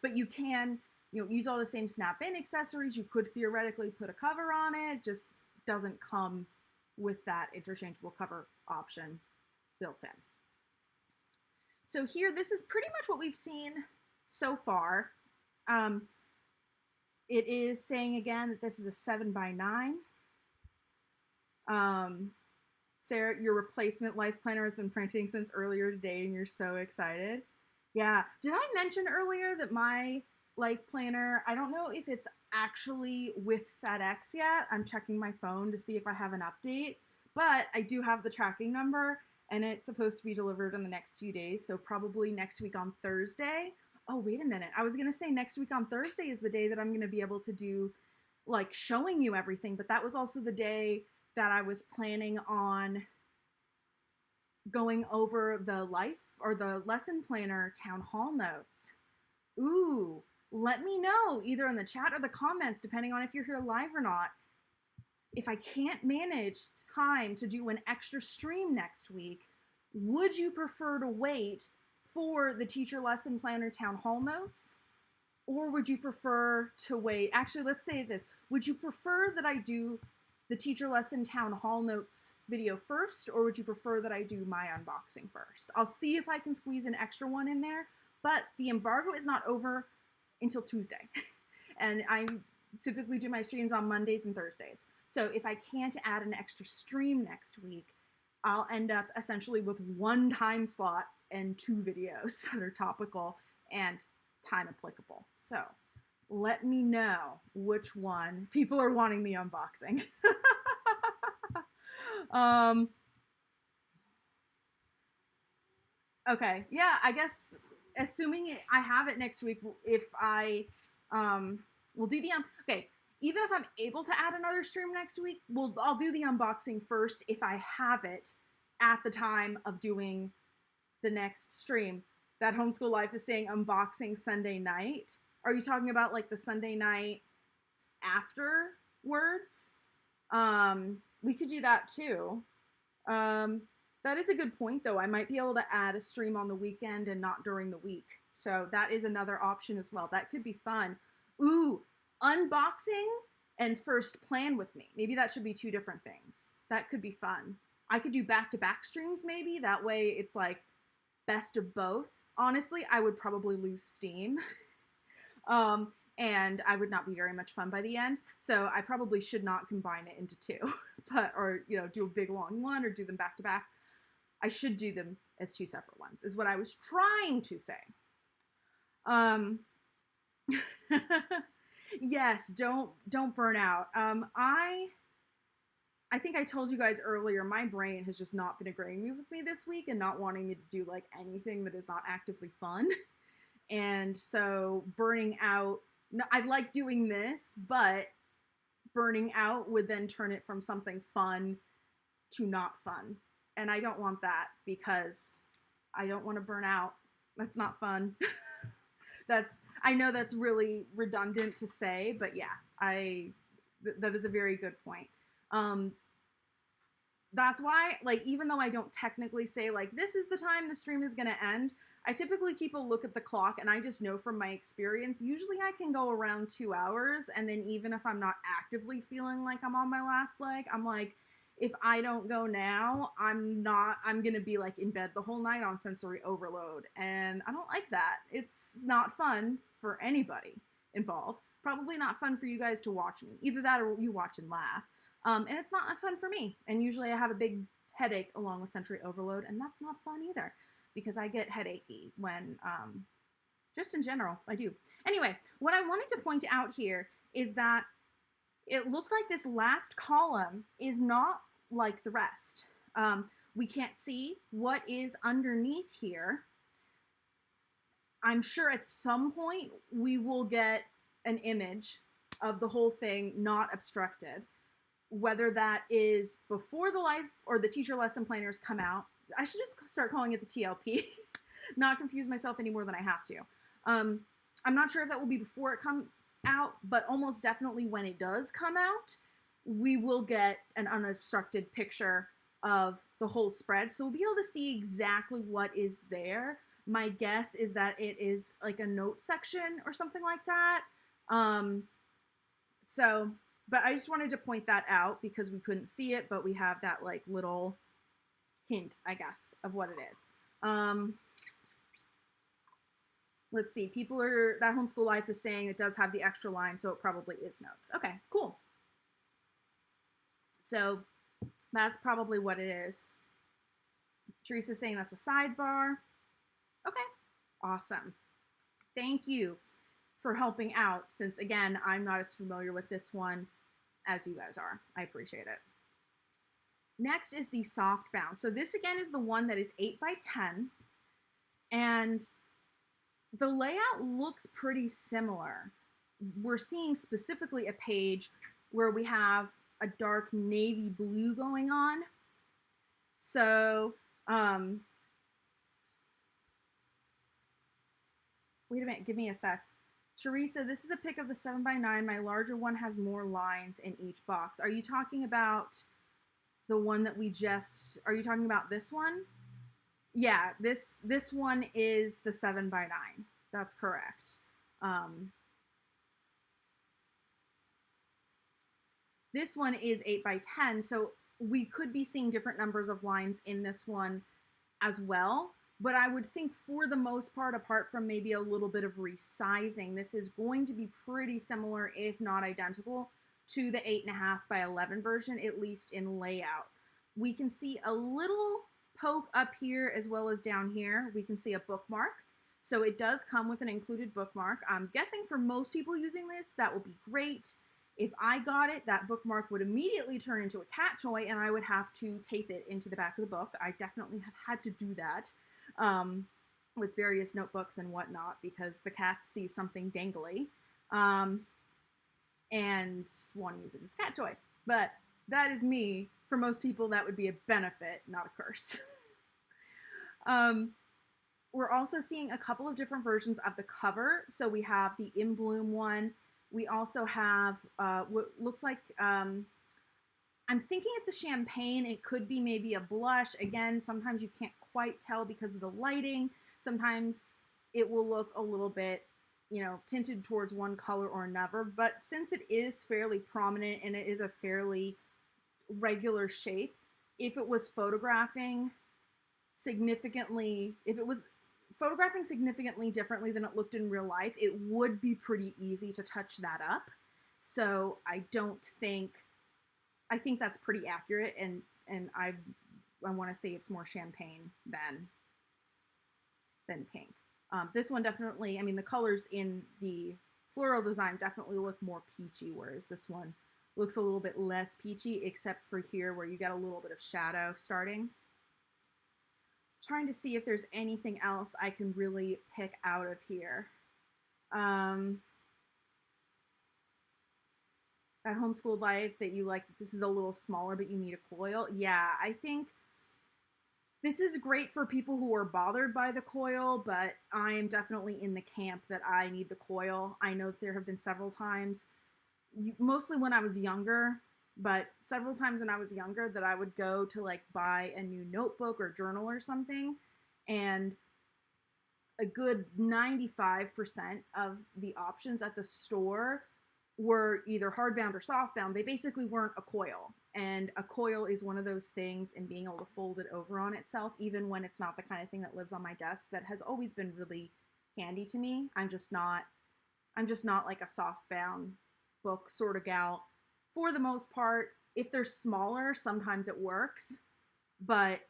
but you can, you know, use all the same snap-in accessories. You could theoretically put a cover on it, just doesn't come with that interchangeable cover option built in. So here, this is pretty much what we've seen so far. It is saying again that this is a 7x9. Sarah, your replacement life planner has been printing since earlier today and you're so excited. Yeah, did I mention earlier that my life planner, I don't know if it's actually with FedEx yet. I'm checking my phone to see if I have an update, but I do have the tracking number and it's supposed to be delivered in the next few days. So probably next week on Thursday. Oh, wait a minute. I was going to say next week on Thursday is the day that I'm going to be able to do like showing you everything, but that was also the day that I was planning on going over the life or the lesson planner town hall notes. Ooh, let me know either in the chat or the comments, depending on if you're here live or not. If I can't manage time to do an extra stream next week, would you prefer to wait for the teacher lesson planner town hall notes? Or would you prefer to wait? Actually, let's say this. Would you prefer that I do the teacher lesson town hall notes video first, or would you prefer that I do my unboxing first? I'll see if I can squeeze an extra one in there, but the embargo is not over until Tuesday. And I typically do my streams on Mondays and Thursdays. So if I can't add an extra stream next week, I'll end up essentially with one time slot and 2 videos that are topical and time applicable. So let me know which one. People are wanting the unboxing. Okay, yeah, I guess assuming I have it next week, if I we'll do the okay, even if I'm able to add another stream next week, I'll do the unboxing first if I have it at the time of doing the next stream. That Homeschool Life is saying unboxing Sunday night. Are you talking about like the Sunday night afterwards? We could do that too. That is a good point though. I might be able to add a stream on the weekend and not during the week. So that is another option as well. That could be fun. Ooh, unboxing and first plan with me. Maybe that should be 2 different things. That could be fun. I could do back-to-back streams maybe. That way it's like best of both. Honestly, I would probably lose steam. And I would not be very much fun by the end. So I probably should not combine it into 2, or, you know, do a big long one or do them back to back. I should do them as 2 separate ones is what I was trying to say. Yes, don't burn out. I think I told you guys earlier, my brain has just not been agreeing with me this week and not wanting me to do like anything that is not actively fun. And so burning out, I like doing this, but burning out would then turn it from something fun to not fun. And I don't want that because I don't want to burn out. That's not fun. I know that's really redundant to say, but yeah, that is a very good point. That's why, like, even though I don't technically say, like, this is the time the stream is going to end, I typically keep a look at the clock, and I just know from my experience, usually I can go around 2 hours, and then even if I'm not actively feeling like I'm on my last leg, I'm like, if I don't go now, I'm going to be, like, in bed the whole night on sensory overload, and I don't like that. It's not fun for anybody involved. Probably not fun for you guys to watch me. Either that or you watch and laugh. And it's not fun for me. And usually I have a big headache along with sensory overload, and that's not fun either because I get headachy when, just in general, I do. Anyway, what I wanted to point out here is that it looks like this last column is not like the rest. We can't see what is underneath here. I'm sure at some point we will get an image of the whole thing not obstructed, whether that is before the life or the teacher lesson planners come out. I should just start calling it the TLP, not confuse myself any more than I have to. I'm not sure if that will be before it comes out, but almost definitely when it does come out, we will get an unobstructed picture of the whole spread. So we'll be able to see exactly what is there. My guess is that it is like a note section or something like that. But I just wanted to point that out because we couldn't see it, but we have that like little hint, I guess, of what it is. Let's see, that Homeschool Life is saying it does have the extra line, so it probably is notes. Okay, cool. So that's probably what it is. Teresa's saying that's a sidebar. Okay, awesome. Thank you for helping out, since again, I'm not as familiar with this one as you guys are. I appreciate it. Next is the softbound. So this again is the one that is 8 by 10, and the layout looks pretty similar. We're seeing specifically a page where we have a dark navy blue going on. So, wait a minute, give me a sec. Teresa, this is a pic of the 7 by 9. My larger one has more lines in each box. Are you talking about the one that are you talking about this one? Yeah, this one is the 7 by 9. That's correct. This one is 8 by 10, so we could be seeing different numbers of lines in this one as well. But I would think for the most part, apart from maybe a little bit of resizing, this is going to be pretty similar, if not identical, to the 8.5 by 11 version, at least in layout. We can see a little poke up here as well as down here. We can see a bookmark. So it does come with an included bookmark. I'm guessing for most people using this, that will be great. If I got it, that bookmark would immediately turn into a cat toy and I would have to tape it into the back of the book. I definitely have had to do that with various notebooks and whatnot because the cats see something dangly and want to use it as a cat toy. But that is me. For most people, that would be a benefit, not a curse. We're also seeing a couple of different versions of the cover. So we have the In Bloom one. We also have what looks like, I'm thinking it's a champagne. It could be maybe a blush. Again, sometimes you can't quite tell because of the lighting. Sometimes it will look a little bit, tinted towards one color or another. But since it is fairly prominent and it is a fairly regular shape, if it was photographing significantly differently than it looked in real life, it would be pretty easy to touch that up. So I think that's pretty accurate, and I want to say it's more champagne than pink. This one definitely, the colors in the floral design definitely look more peachy, whereas this one looks a little bit less peachy, except for here where you get a little bit of shadow starting. Trying to see if there's anything else I can really pick out of here. That Homeschooled Life that you like, this is a little smaller, but you need a coil. Yeah, I think this is great for people who are bothered by the coil, but I am definitely in the camp that I need the coil. I know that there have been several times, mostly when I was younger, but several times when I was younger that I would go to like buy a new notebook or journal or something, and a good 95% of the options at the store were either hardbound or softbound. They basically weren't a coil. And a coil is one of those things, and being able to fold it over on itself, even when it's not the kind of thing that lives on my desk, that has always been really handy to me. I'm just not like a softbound book sort of gal. For the most part, if they're smaller, sometimes it works. But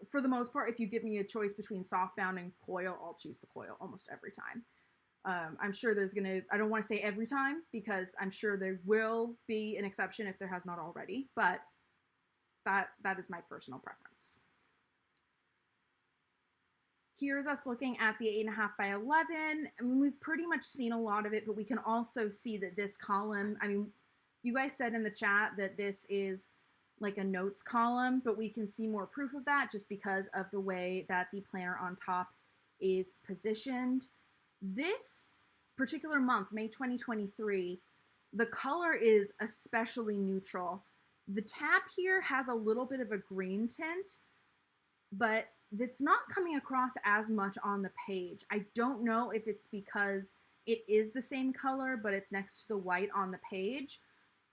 for the most part, if you give me a choice between softbound and coil, I'll choose the coil almost every time. I'm sure there's I don't want to say every time, because I'm sure there will be an exception if there has not already, but that is my personal preference. Here's us looking at the 8.5 by 11. I mean, we've pretty much seen a lot of it, but we can also see that this column, I mean, you guys said in the chat that this is like a notes column, but we can see more proof of that just because of the way that the planner on top is positioned. This particular month, May 2023, the color is especially neutral. The tab here has a little bit of a green tint, but it's not coming across as much on the page. I don't know if it's because it is the same color, but it's next to the white on the page,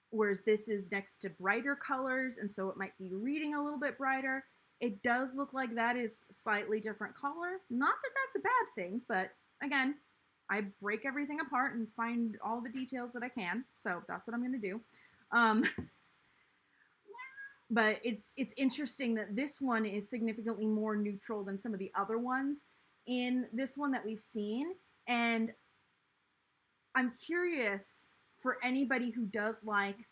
whereas this is next to brighter colors, and so it might be reading a little bit brighter. It does look like that is slightly different color. Not that that's a bad thing, but again, I break everything apart and find all the details that I can, so that's what I'm gonna do. But it's interesting that this one is significantly more neutral than some of the other ones in this one that we've seen. And I'm curious for anybody who does like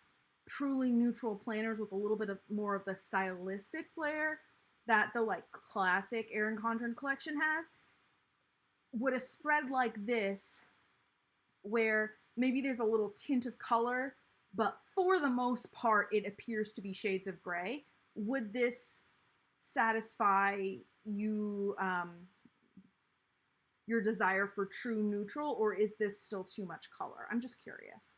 truly neutral planners with a little bit of more of the stylistic flair that the like classic Erin Condren collection has, would a spread like this, where maybe there's a little tint of color, but for the most part, it appears to be shades of gray. Would this satisfy you, your desire for true neutral, or is this still too much color? I'm just curious.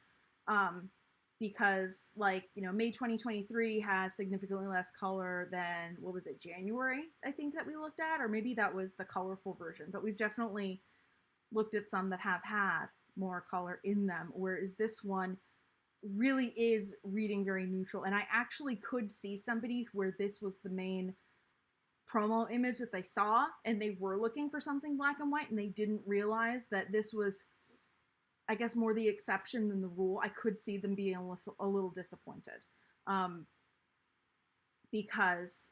Because like, you know, May 2023 has significantly less color than, what was it, January, I think that we looked at, or maybe that was the colorful version, but we've definitely looked at some that have had more color in them, whereas this one really is reading very neutral. And I actually could see somebody where this was the main promo image that they saw, and they were looking for something black and white, and they didn't realize that this was, I guess, more the exception than the rule. I could see them being a little disappointed. Because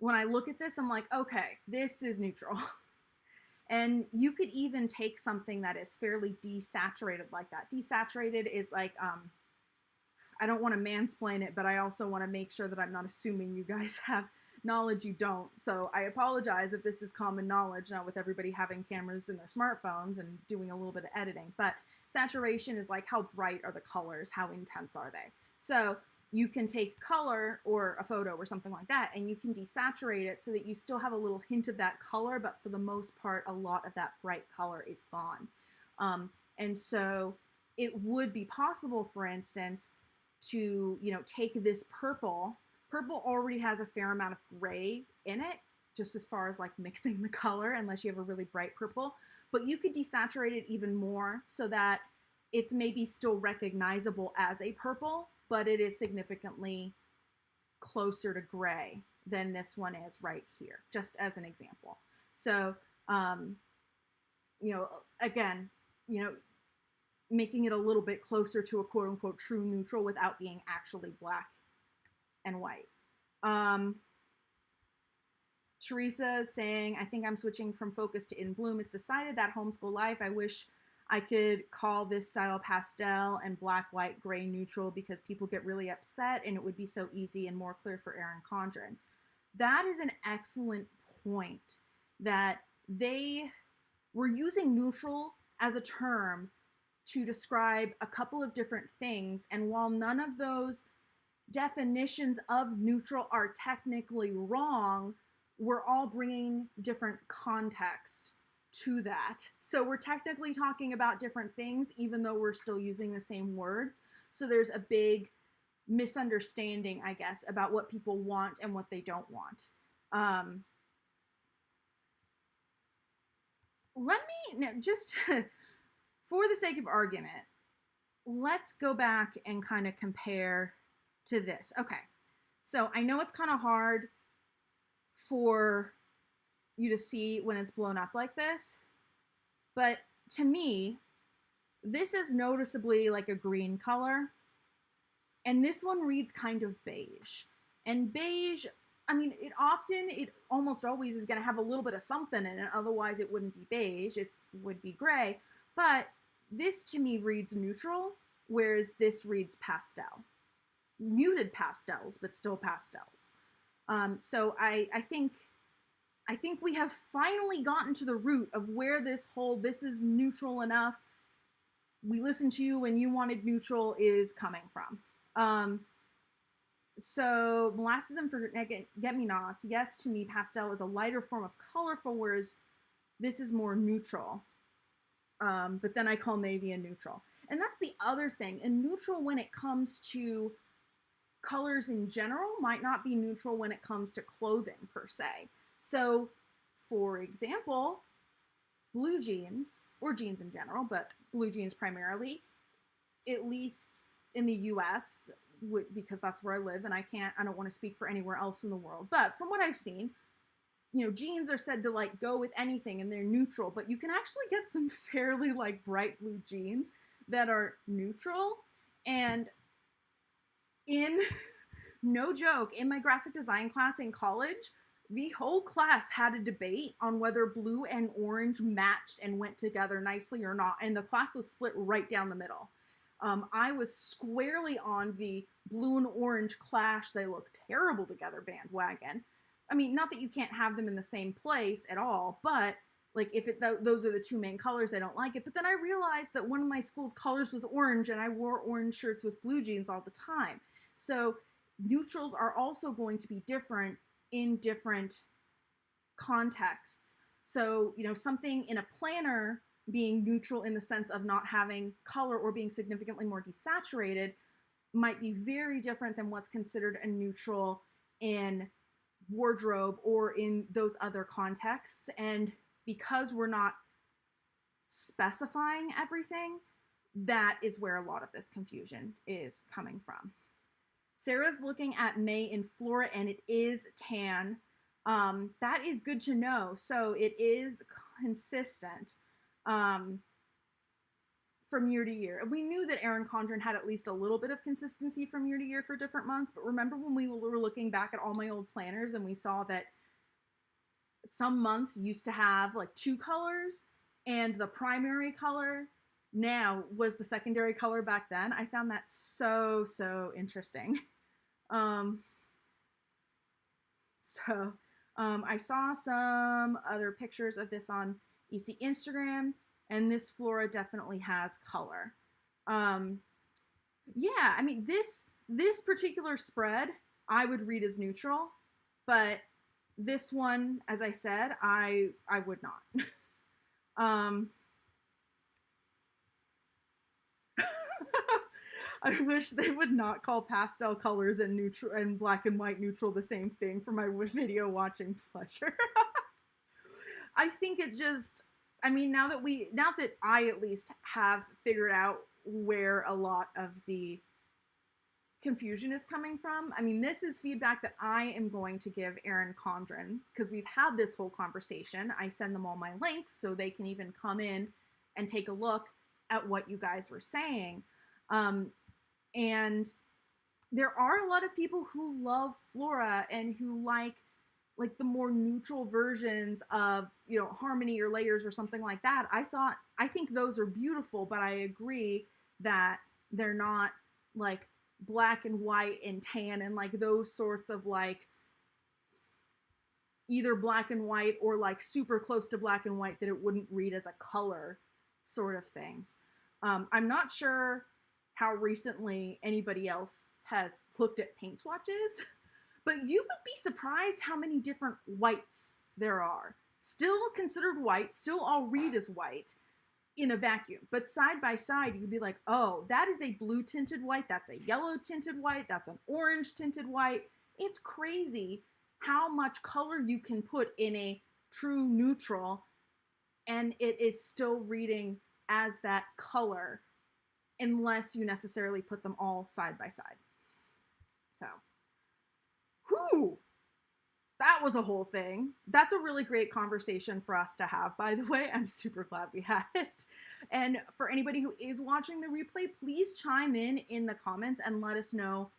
when I look at this, I'm like, okay, this is neutral. And you could even take something that is fairly desaturated like that. Desaturated is like, I don't want to mansplain it, but I also want to make sure that I'm not assuming you guys have knowledge you don't. So I apologize if this is common knowledge now with everybody having cameras in their smartphones and doing a little bit of editing. But saturation is like, how bright are the colors? How intense are they? So you can take color or a photo or something like that, and you can desaturate it so that you still have a little hint of that color, but for the most part, a lot of that bright color is gone. And so it would be possible, for instance, to, you know, take this purple. Purple already has a fair amount of gray in it, just as far as like mixing the color, unless you have a really bright purple. But you could desaturate it even more so that it's maybe still recognizable as a purple, but it is significantly closer to gray than this one is right here, just as an example. So, you know, again, you know, making it a little bit closer to a quote unquote true neutral without being actually black and white. Teresa is saying, I think I'm switching from Focus to In Bloom. It's decided that homeschool life. I wish I could call this style pastel and black, white, gray, neutral, because people get really upset and it would be so easy and more clear for Erin Condren. That is an excellent point, that they were using neutral as a term to describe a couple of different things. And while none of those definitions of neutral are technically wrong, we're all bringing different context to that. So we're technically talking about different things, even though we're still using the same words. So there's a big misunderstanding, I guess, about what people want and what they don't want. Let me, now, just for the sake of argument, let's go back and kind of compare to this. Okay, so I know it's kind of hard for you to see when it's blown up like this, but to me, this is noticeably like a green color, and this one reads kind of beige. And beige, I mean, it almost always is going to have a little bit of something in it, otherwise it wouldn't be beige, it would be gray. But this to me reads neutral, whereas this reads pastel. muted pastels, but still pastels. So I think we have finally gotten to the root of where this whole "this is neutral enough, we listened to you and you wanted neutral" is coming from. So molasses and forget-me-nots, yes, to me, pastel is a lighter form of colorful, whereas this is more neutral. But then I call navy a neutral. And that's the other thing. A neutral when it comes to colors in general might not be neutral when it comes to clothing per se. So, for example, blue jeans, or jeans in general, but blue jeans primarily, at least in the US, because that's where I live, and I don't want to speak for anywhere else in the world, but from what I've seen, you know, jeans are said to like go with anything and they're neutral, but you can actually get some fairly like bright blue jeans that are neutral. And in, no joke, in my graphic design class in college, the whole class had a debate on whether blue and orange matched and went together nicely or not, and the class was split right down the middle. I was squarely on the blue and orange clash, they look terrible together bandwagon. I mean, not that you can't have them in the same place at all, but like if those are the two main colors, I don't like it. But then I realized that one of my school's colors was orange and I wore orange shirts with blue jeans all the time. So neutrals are also going to be different in different contexts. So, you know, something in a planner being neutral in the sense of not having color or being significantly more desaturated might be very different than what's considered a neutral in wardrobe or in those other contexts. And because we're not specifying everything, that is where a lot of this confusion is coming from. Sarah's looking at May in Flora, and it is tan. That is good to know. So it is consistent from year to year. We knew that Erin Condren had at least a little bit of consistency from year to year for different months, but remember when we were looking back at all my old planners and we saw that some months used to have like two colors and the primary color now was the secondary color back then? I found that so interesting. I saw some other pictures of this on EC Instagram, and this Flora definitely has color. Yeah, I mean, this particular spread I would read as neutral, but this one, as I said, I would not. I wish they would not call pastel colors and neutral and black and white neutral the same thing for my video watching pleasure. I think it just, I mean, now that I at least have figured out where a lot of the confusion is coming from, I mean, this is feedback that I am going to give Erin Condren, because we've had this whole conversation. I send them all my links so they can even come in and take a look at what you guys were saying. And there are a lot of people who love Flora and who like the more neutral versions of, you know, Harmony or Layers or something like that. I think those are beautiful, but I agree that they're not like black and white and tan and like those sorts of like either black and white or like super close to black and white that it wouldn't read as a color sort of things. I'm not sure how recently anybody else has looked at paint swatches, but you would be surprised how many different whites there are. Still considered white, still all read as white in a vacuum, but side by side, you'd be like, oh, that is a blue tinted white, that's a yellow tinted white, that's an orange tinted white. It's crazy how much color you can put in a true neutral, and it is still reading as that color, unless you necessarily put them all side by side. So, whew, that was a whole thing. That's a really great conversation for us to have, by the way. I'm super glad we had it. And for anybody who is watching the replay, please chime in the comments and let us know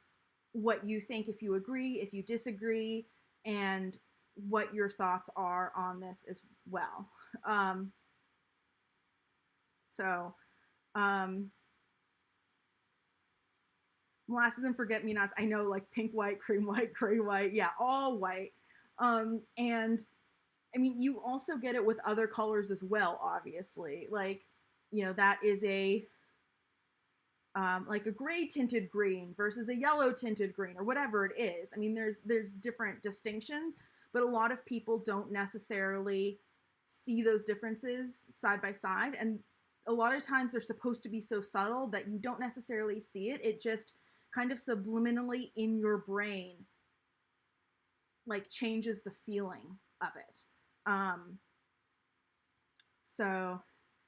what you think, if you agree, if you disagree, and what your thoughts are on this as well. molasses and forget-me-nots. I know, like pink, white, cream white, gray white. Yeah, all white. And I mean, you also get it with other colors as well, obviously. Like, you know, that is a like a gray tinted green versus a yellow tinted green or whatever it is. I mean, there's different distinctions, but a lot of people don't necessarily see those differences side by side. And a lot of times they're supposed to be so subtle that you don't necessarily see it. It just kind of subliminally in your brain, like, changes the feeling of it. So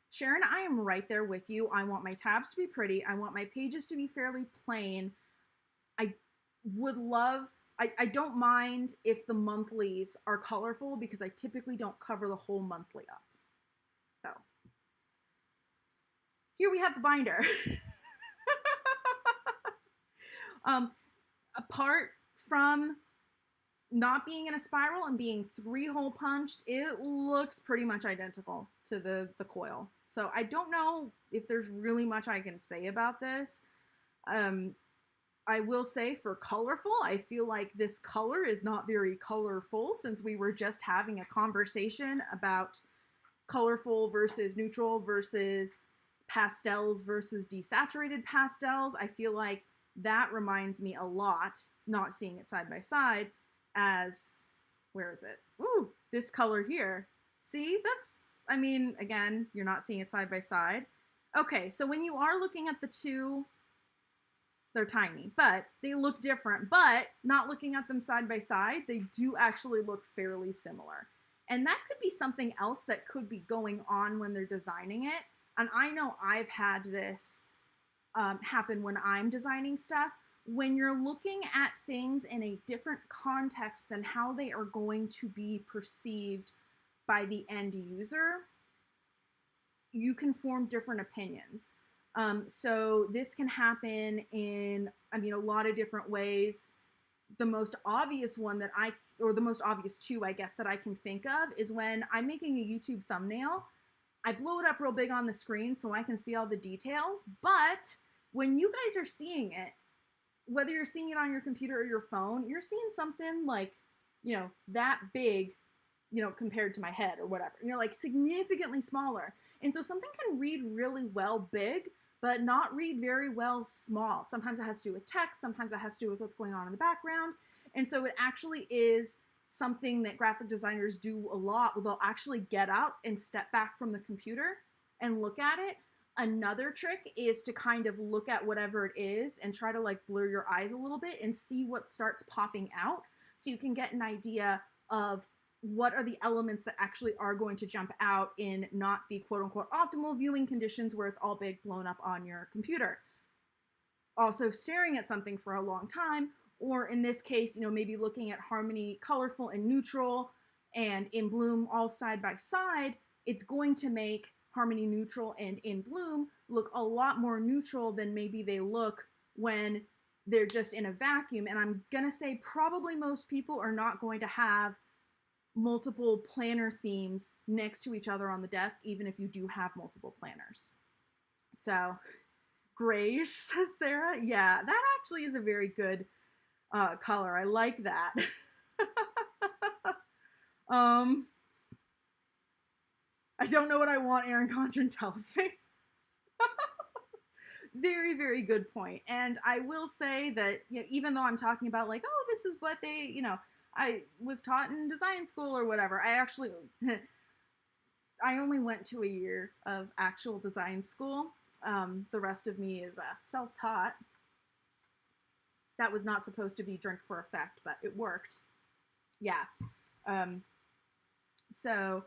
Sharon, I am right there with you. I want my tabs to be pretty. I want my pages to be fairly plain. I would love, I don't mind if the monthlies are colorful because I typically don't cover the whole monthly up. So here we have the binder. Apart from not being in a spiral and being 3-hole punched, it looks pretty much identical to the coil. So I don't know if there's really much I can say about this. I will say for colorful, I feel like this color is not very colorful, since we were just having a conversation about colorful versus neutral versus pastels versus desaturated pastels. I feel like that reminds me a lot, not seeing it side by side, as, where is it? Ooh, this color here. See, that's, I mean, again, you're not seeing it side by side. Okay, so when you are looking at the two, they're tiny, but they look different. But not looking at them side by side, they do actually look fairly similar. And that could be something else that could be going on when they're designing it. And I know I've had this happen when I'm designing stuff. When you're looking at things in a different context than how they are going to be perceived by the end user, you can form different opinions. So this can happen in, I mean, a lot of different ways. The most obvious one that or the most obvious two, I guess, that I can think of is when I'm making a YouTube thumbnail. I blow it up real big on the screen so I can see all the details. But when you guys are seeing it, whether you're seeing it on your computer or your phone, you're seeing something like, you know, that big, you know, compared to my head or whatever, you know, like significantly smaller. And so something can read really well big, but not read very well small. Sometimes it has to do with text. Sometimes it has to do with what's going on in the background. And so it actually is something that graphic designers do a lot, where they'll actually get out and step back from the computer and look at it. Another trick is to kind of look at whatever it is and try to like blur your eyes a little bit and see what starts popping out, so you can get an idea of what are the elements that actually are going to jump out in not the quote unquote optimal viewing conditions where it's all big blown up on your computer. Also staring at something for a long time, or in this case, you know, maybe looking at harmony, colorful and neutral, and in bloom all side by side, it's going to make harmony, neutral, and in bloom look a lot more neutral than maybe they look when they're just in a vacuum. And I'm gonna say probably most people are not going to have multiple planner themes next to each other on the desk, even if you do have multiple planners. So, grayish, says Sarah. Yeah, that actually is a very good color. I like that. I don't know what I want, Erin Condren tells me. Very, very good point. And I will say that, you know, even though I'm talking about like, oh, this is what they, you know, I was taught in design school or whatever, I actually, I only went to a year of actual design school. The rest of me is self-taught. That was not supposed to be drink for effect, but it worked. Yeah. So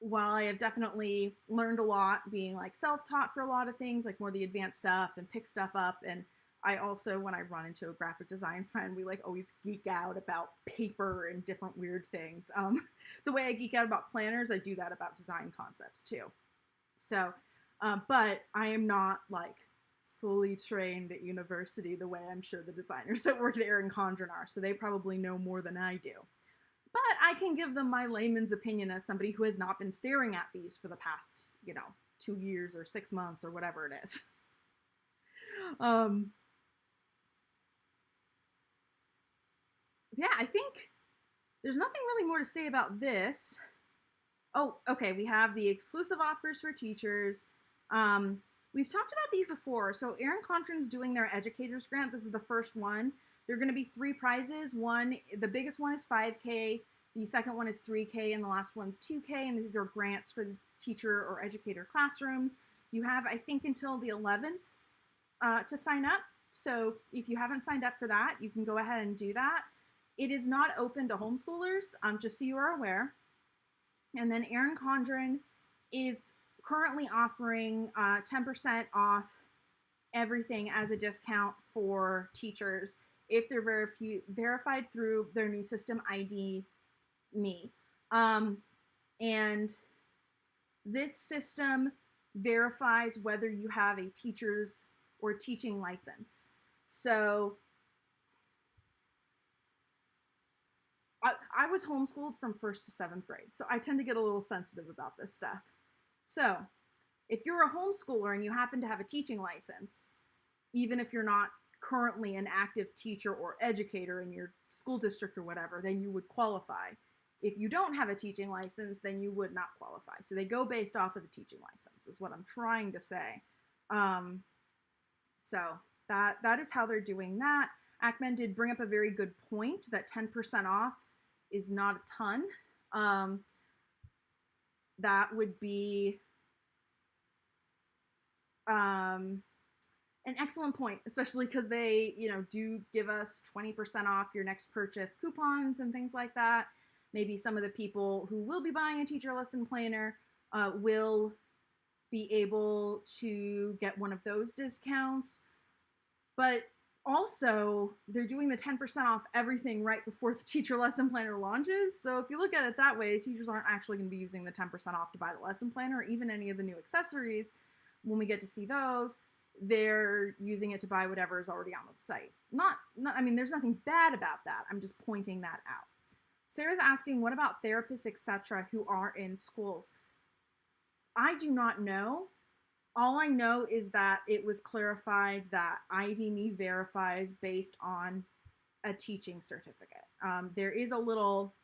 while I have definitely learned a lot being like self-taught for a lot of things, like more the advanced stuff and pick stuff up, and I also, when I run into a graphic design friend, we like always geek out about paper and different weird things. The way I geek out about planners, I do that about design concepts too. So, but I am not like fully trained at university the way I'm sure the designers that work at Erin Condren are, so they probably know more than I do. But I can give them my layman's opinion as somebody who has not been staring at these for the past, you know, 2 years or 6 months or whatever it is. yeah, I think there's nothing really more to say about this. Oh, okay, we have the exclusive offers for teachers. We've talked about these before. So Erin Condren's doing their educators grant. This is the first one. There are going to be 3 prizes. The biggest one is $5K. The second one is $3K, and the last one's $2K. And these are grants for the teacher or educator classrooms. You have, I think, until the 11th to sign up. So if you haven't signed up for that, you can go ahead and do that. It is not open to homeschoolers, just so you are aware. And then Erin Condren is currently offering 10% off everything as a discount for teachers if they're verified through their new system, �ID.�me. And this system verifies whether you have a teacher's or teaching license. So I was homeschooled from 1st to 7th grade, so I tend to get a little sensitive about this stuff. So if you're a homeschooler and you happen to have a teaching license, even if you're not currently an active teacher or educator in your school district or whatever, then you would qualify. If you don't have a teaching license, then you would not qualify. So they go based off of the teaching license, is what I'm trying to say. So that is how they're doing that. Ackman did bring up a very good point that 10% off is not a ton. That would be an excellent point, especially because they, do give us 20% off your next purchase coupons and things like that. Maybe some of the people who will be buying a teacher lesson planner will be able to get one of those discounts. But also, they're doing the 10% off everything right before the teacher lesson planner launches. So if you look at it that way, teachers aren't actually going to be using the 10% off to buy the lesson planner or even any of the new accessories. When we get to see those, they're using it to buy whatever is already on the site. I mean, there's nothing bad about that. I'm just pointing that out. Sarah's asking, what about therapists, etc., who are in schools? I do not know. All I know is that it was clarified that �ID.�me verifies based on a teaching certificate. There is a little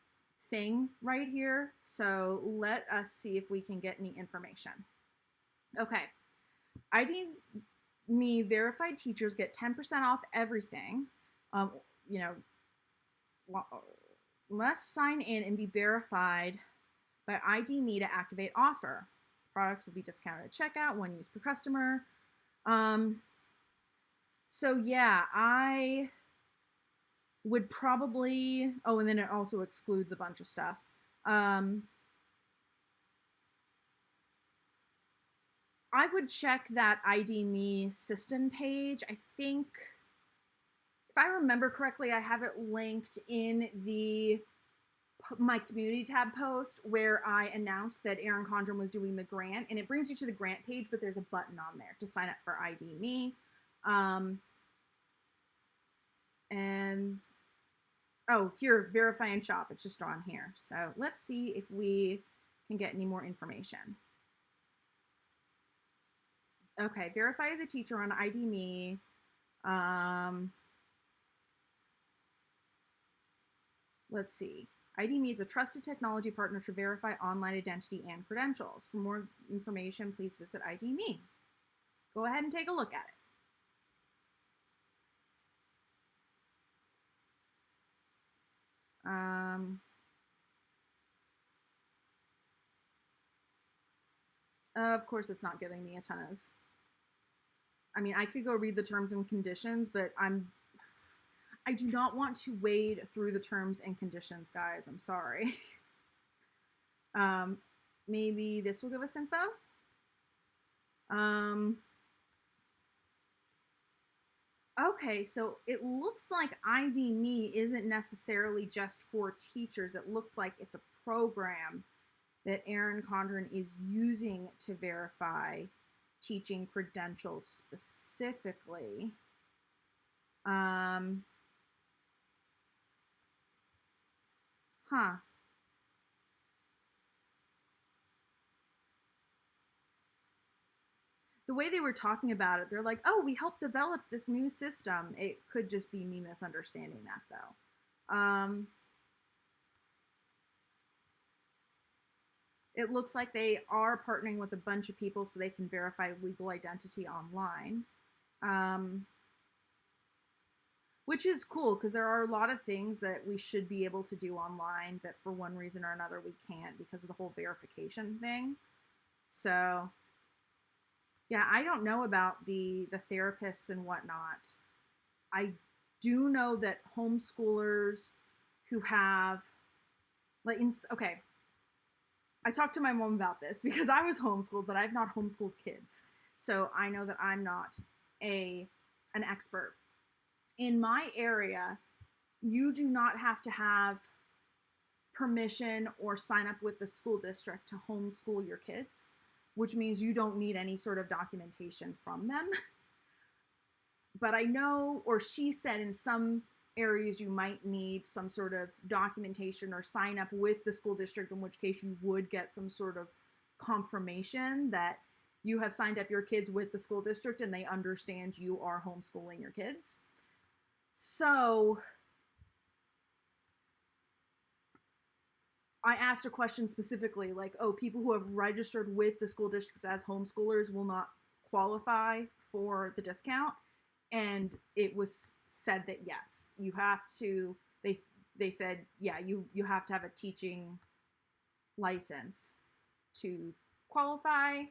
thing right here, so let us see if we can get any information. Okay, �ID.�me verified teachers get 10% off everything. Must sign in and be verified by �ID.�me to activate offer. Products will be discounted at checkout, 1 use per customer. So yeah, I would probably, and then it also excludes a bunch of stuff. I would check that �ID.�me system page. I think, if I remember correctly, I have it linked in my community tab post where I announced that Erin Condren was doing the grant, and it brings you to the grant page, but there's a button on there to sign up for �ID.�me. Here, verify and shop. It's just on here. So let's see if we can get any more information. Okay, verify as a teacher on �ID.�me. Let's see. �ID.�me is a trusted technology partner to verify online identity and credentials. For more information, please visit �ID.�me. Go ahead and take a look at it. Of course, it's not giving me a ton of... I could go read the terms and conditions, but I do not want to wade through the terms and conditions, guys. I'm sorry. Maybe this will give us info. Okay, so it looks like �ID.�me isn't necessarily just for teachers. It looks like it's a program that Erin Condren is using to verify teaching credentials specifically. The way they were talking about it, they're like, oh, we helped develop this new system. It could just be me misunderstanding that, though. It looks like they are partnering with a bunch of people so they can verify legal identity online. Which is cool because there are a lot of things that we should be able to do online that for one reason or another we can't because of the whole verification thing. So yeah, I don't know about the therapists and whatnot. I do know that homeschoolers who have, like, okay, I talked to my mom about this because I was homeschooled, but I've not homeschooled kids. So I know that I'm not an expert. In my area, you do not have to have permission or sign up with the school district to homeschool your kids, which means you don't need any sort of documentation from them. But I know, or she said in some areas you might need some sort of documentation or sign up with the school district, in which case you would get some sort of confirmation that you have signed up your kids with the school district and they understand you are homeschooling your kids. So I asked a question specifically like, oh, people who have registered with the school district as homeschoolers will not qualify for the discount. And it was said that yes, you have to, they said, yeah, you have to have a teaching license to qualify.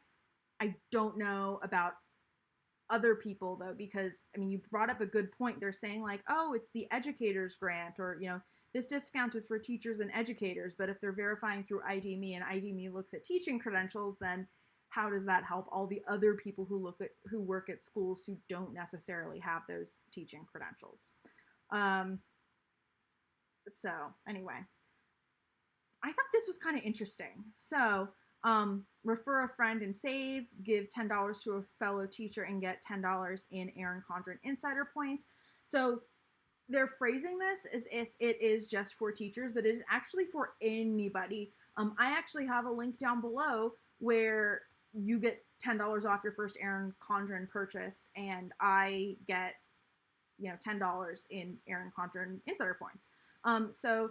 I don't know about other people though, because I mean, you brought up a good point. They're saying like, oh, it's the educators grant, or, you know, this discount is for teachers and educators, but if they're verifying through �ID_me and �ID_me looks at teaching credentials, then how does that help all the other people who work at schools who don't necessarily have those teaching credentials? So anyway, I thought this was kind of interesting. So refer a friend and save, give $10 to a fellow teacher and get $10 in Erin Condren insider points. So they're phrasing this as if it is just for teachers, but it is actually for anybody. I actually have a link down below where you get $10 off your first Erin Condren purchase, and I get, you know, $10 in Erin Condren insider points. So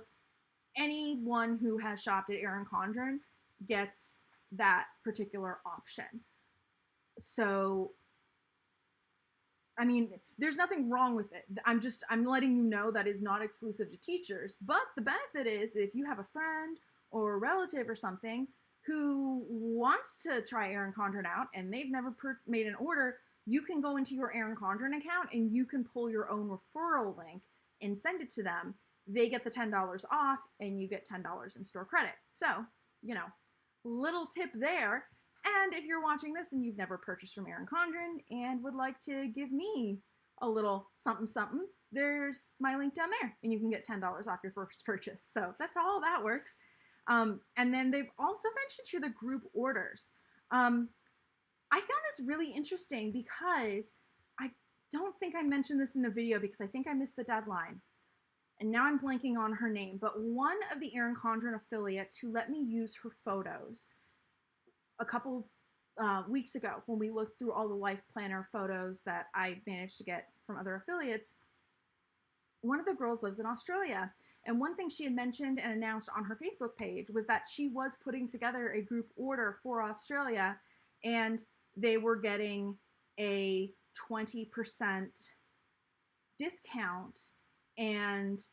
anyone who has shopped at Erin Condren gets that particular option. So, I mean, there's nothing wrong with it. I'm letting you know that is not exclusive to teachers, but the benefit is if you have a friend or a relative or something who wants to try Erin Condren out and they've never made an order, you can go into your Erin Condren account and you can pull your own referral link and send it to them. They get the $10 off and you get $10 in store credit. So, you know, little tip there. And if you're watching this and you've never purchased from Erin Condren and would like to give me a little something something, there's my link down there and you can get $10 off your first purchase. So that's how all that works. And then they've also mentioned here the group orders. I found this really interesting because I don't think I mentioned this in the video because I think I missed the deadline. And now I'm blanking on her name, but one of the Erin Condren affiliates who let me use her photos a couple weeks ago when we looked through all the life planner photos that I managed to get from other affiliates, one of the girls lives in Australia. And one thing she had mentioned and announced on her Facebook page was that she was putting together a group order for Australia and they were getting a 20% discount. And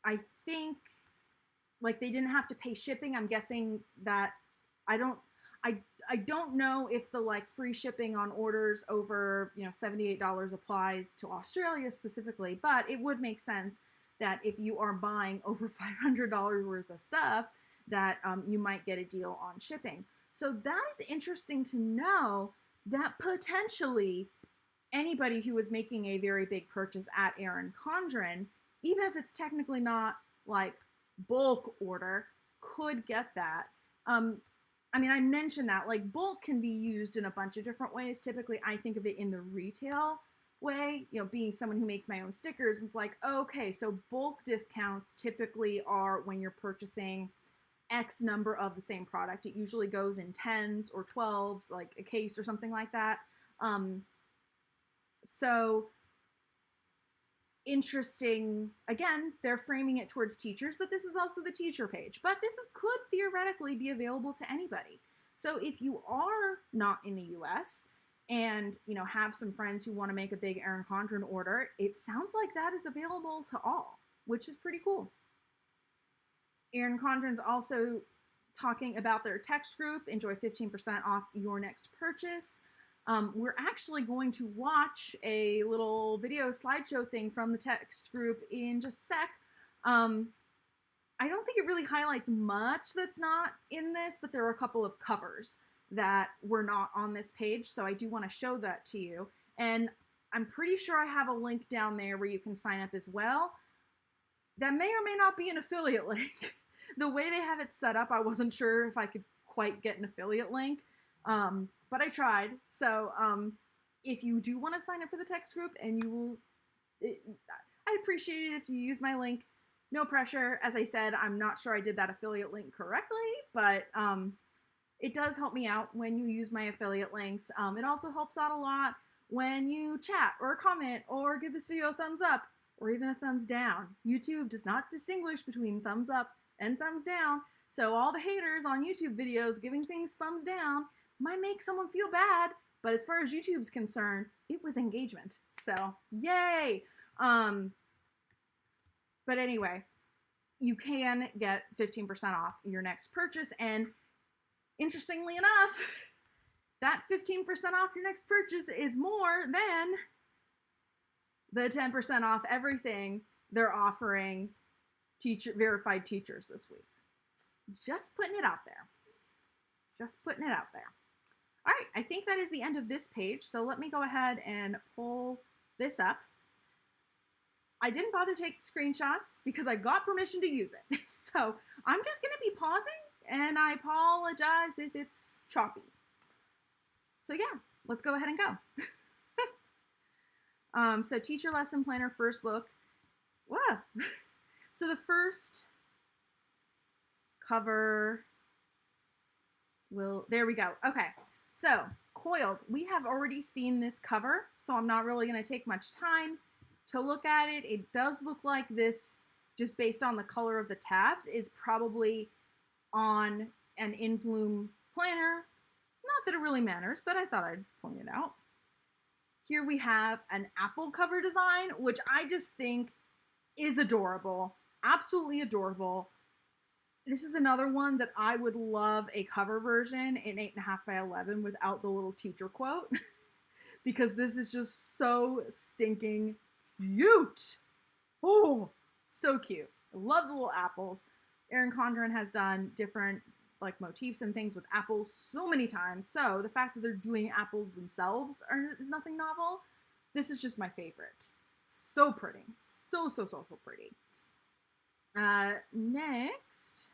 I think like they didn't have to pay shipping. I'm guessing that I don't know if the like free shipping on orders over, you know, $78 applies to Australia specifically, but it would make sense that if you are buying over $500 worth of stuff that you might get a deal on shipping. So that is interesting to know that potentially anybody who is making a very big purchase at Erin Condren, even if it's technically not like bulk order, could get that. I mean, I mentioned that like bulk can be used in a bunch of different ways. Typically, I think of it in the retail way, you know, being someone who makes my own stickers. It's like, okay, so bulk discounts typically are when you're purchasing X number of the same product. It usually goes in 10s or 12s, like a case or something like that. So interesting, again, they're framing it towards teachers, but this is also the teacher page. But this could theoretically be available to anybody. So if you are not in the US and have some friends who want to make a big Erin Condren order, it sounds like that is available to all, which is pretty cool. Erin Condren's also talking about their text group. Enjoy 15% off your next purchase. We're actually going to watch a little video slideshow thing from the text group in just a sec. I don't think it really highlights much that's not in this, but there are a couple of covers that were not on this page, so I do want to show that to you. And I'm pretty sure I have a link down there where you can sign up as well. That may or may not be an affiliate link. The way they have it set up, I wasn't sure if I could quite get an affiliate link. But I tried. So if you do want to sign up for the text group, and I'd appreciate it if you use my link. No pressure. As I said, I'm not sure I did that affiliate link correctly, but it does help me out when you use my affiliate links. It also helps out a lot when you chat or comment or give this video a thumbs up or even a thumbs down. YouTube does not distinguish between thumbs up and thumbs down. So all the haters on YouTube videos giving things thumbs down might make someone feel bad, but as far as YouTube's concerned, it was engagement. So yay! But anyway, you can get 15% off your next purchase, and interestingly enough, that 15% off your next purchase is more than the 10% off everything they're offering verified teachers this week. Just putting it out there. Just putting it out there. All right, I think that is the end of this page, so let me go ahead and pull this up. I didn't bother to take screenshots because I got permission to use it. So I'm just going to be pausing, and I apologize if it's choppy. So yeah, let's go ahead and go. So teacher lesson planner first look. Wow. So the first cover there we go. Okay. So coiled, we have already seen this cover, so I'm not really going to take much time to look at it. It does look like this, just based on the color of the tabs, is probably on an In Bloom planner. Not that it really matters, but I thought I'd point it out. Here we have an apple cover design, which I just think is adorable. Absolutely adorable. This is another one that I would love a cover version in 8.5 by 11 without the little teacher quote, because this is just so stinking cute. Oh, so cute. I love the little apples. Erin Condren has done different motifs and things with apples so many times. So the fact that they're doing apples themselves is nothing novel. This is just my favorite. So pretty. So pretty. Next,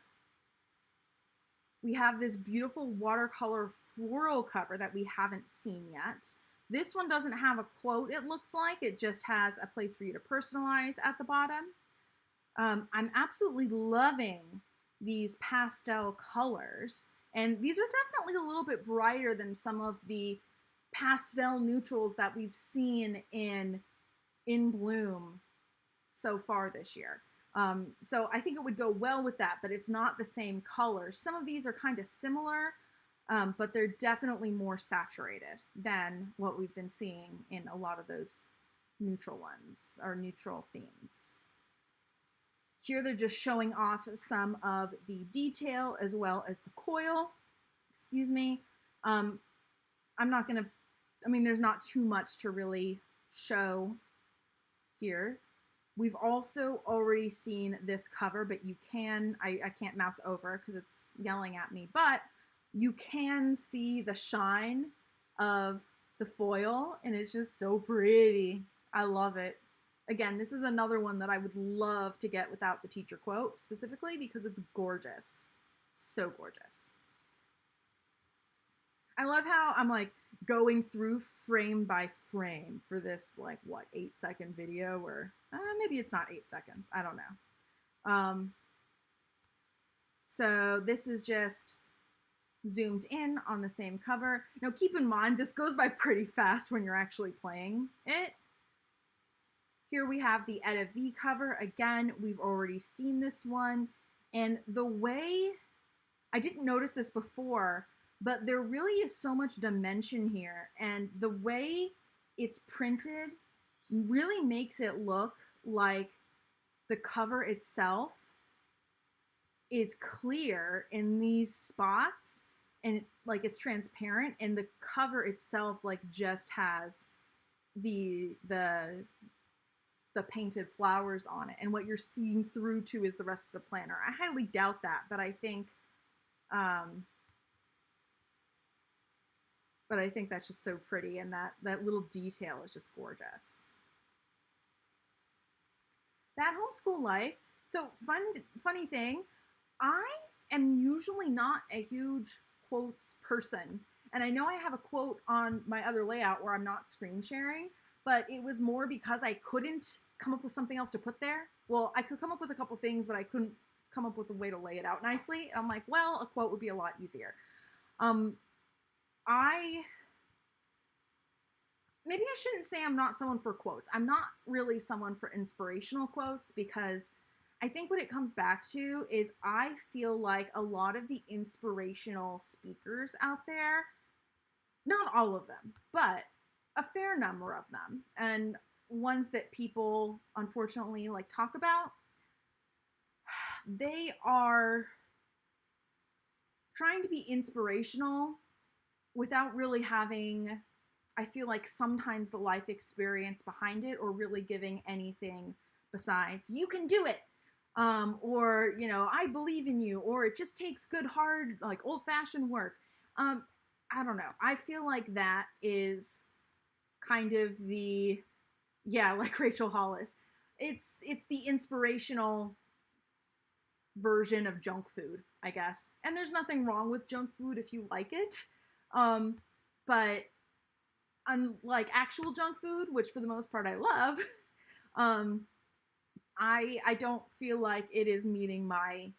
we have this beautiful watercolor floral cover that we haven't seen yet. This one doesn't have a quote, it looks like. It just has a place for you to personalize at the bottom. I'm absolutely loving these pastel colors. And these are definitely a little bit brighter than some of the pastel neutrals that we've seen in Bloom so far this year. So I think it would go well with that, but it's not the same color. Some of these are kind of similar, but they're definitely more saturated than what we've been seeing in a lot of those neutral ones, or neutral themes. Here they're just showing off some of the detail as well as the coil. Excuse me. I'm not going to, there's not too much to really show here. We've also already seen this cover, but you can, I can't mouse over because it's yelling at me, but you can see the shine of the foil, and it's just so pretty. I love it. Again, this is another one that I would love to get without the teacher quote, specifically because it's gorgeous. So gorgeous. I love how I'm going through frame by frame for this 8-second video, or maybe it's not 8 seconds. I don't know. So this is just zoomed in on the same cover. Now keep in mind, this goes by pretty fast when you're actually playing it. Here we have the 𝗬𝗏 cover. Again, we've already seen this one. And the way, I didn't notice this before, but there really is so much dimension here. And the way it's printed really makes it look like the cover itself is clear in these spots, and like it's transparent, and the cover itself like just has the painted flowers on it, and what you're seeing through to is the rest of the planner. I highly doubt that, but I think that's just so pretty, and that little detail is just gorgeous. That homeschool life. So funny thing, I am usually not a huge quotes person. And I know I have a quote on my other layout where I'm not screen sharing, but it was more because I couldn't come up with something else to put there. Well, I could come up with a couple things, but I couldn't come up with a way to lay it out nicely. And I'm like, well, a quote would be a lot easier. Maybe I shouldn't say I'm not someone for quotes. I'm not really someone for inspirational quotes, because I think what it comes back to is I feel like a lot of the inspirational speakers out there, not all of them, but a fair number of them, and ones that people unfortunately like talk about, they are trying to be inspirational without really having, I feel like sometimes, the life experience behind it, or really giving anything besides, you can do it. Or, you know, I believe in you, or it just takes good, hard, like old-fashioned work. I don't know. I feel like that is kind of the, yeah, like Rachel Hollis. It's the inspirational version of junk food, I guess. And there's nothing wrong with junk food if you like it. But unlike actual junk food, which for the most part I love, I don't feel like it is meeting my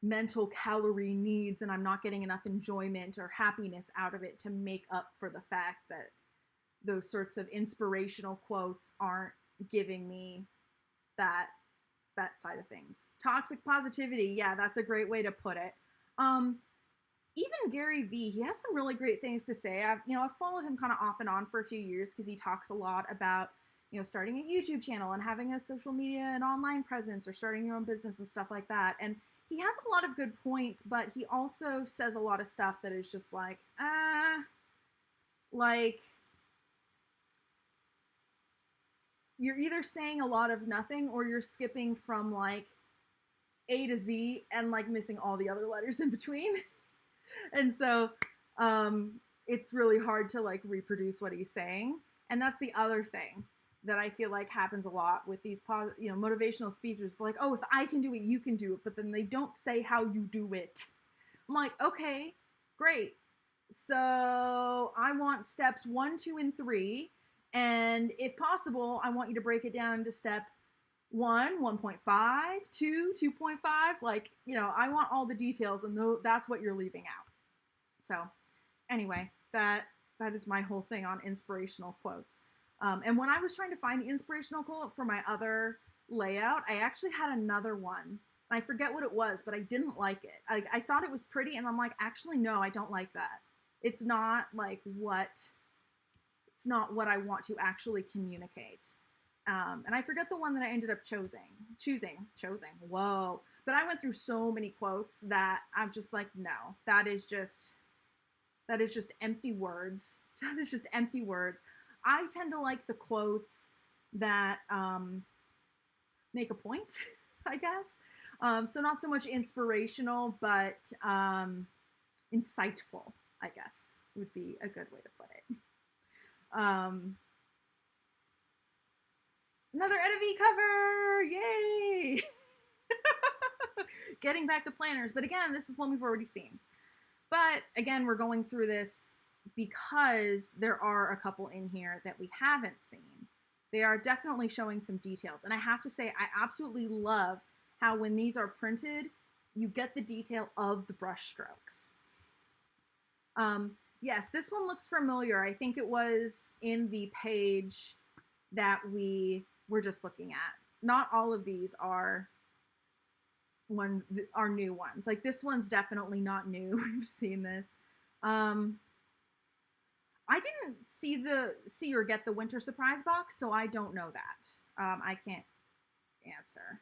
mental calorie needs, and I'm not getting enough enjoyment or happiness out of it to make up for the fact that those sorts of inspirational quotes aren't giving me that side of things. Toxic positivity, yeah, that's a great way to put it. Even Gary Vee, he has some really great things to say. I've followed him kind of off and on for a few years because he talks a lot about, you know, starting a YouTube channel and having a social media and online presence, or starting your own business and stuff like that. And he has a lot of good points, but he also says a lot of stuff that is just like, you're either saying a lot of nothing, or you're skipping from like A to Z and like missing all the other letters in between. And so it's really hard to like reproduce what he's saying. And that's the other thing that I feel like happens a lot with these motivational speakers. Like, oh, if I can do it, you can do it. But then they don't say how you do it. I'm like, okay, great. So I want steps 1, 2, and 3. And if possible, I want you to break it down into step 1, 1.5, 2, 2.5. Like, you know, I want all the details, and that's what you're leaving out. So anyway, that is my whole thing on inspirational quotes. And when I was trying to find the inspirational quote for my other layout, I actually had another one. And I forget what it was, but I didn't like it. I thought it was pretty, and I'm like, actually, no, I don't like that. It's not what I want to actually communicate. And I forget the one that I ended up choosing. Whoa. But I went through so many quotes that I'm just like, no, that is just empty words. That is just empty words. I tend to like the quotes that make a point, I guess. So not so much inspirational, but insightful, I guess, would be a good way to put it. Another 𝗬𝗏 cover! Yay! Getting back to planners. But again, this is one we've already seen. But again, we're going through this because there are a couple in here that we haven't seen. They are definitely showing some details. And I have to say, I absolutely love how when these are printed, you get the detail of the brush strokes. Yes, this one looks familiar. I think it was in the page that we we're just looking at. Not all of these are new ones. Like this one's definitely not new. We've seen this. I didn't see or get the winter surprise box, so I don't know that. I can't answer.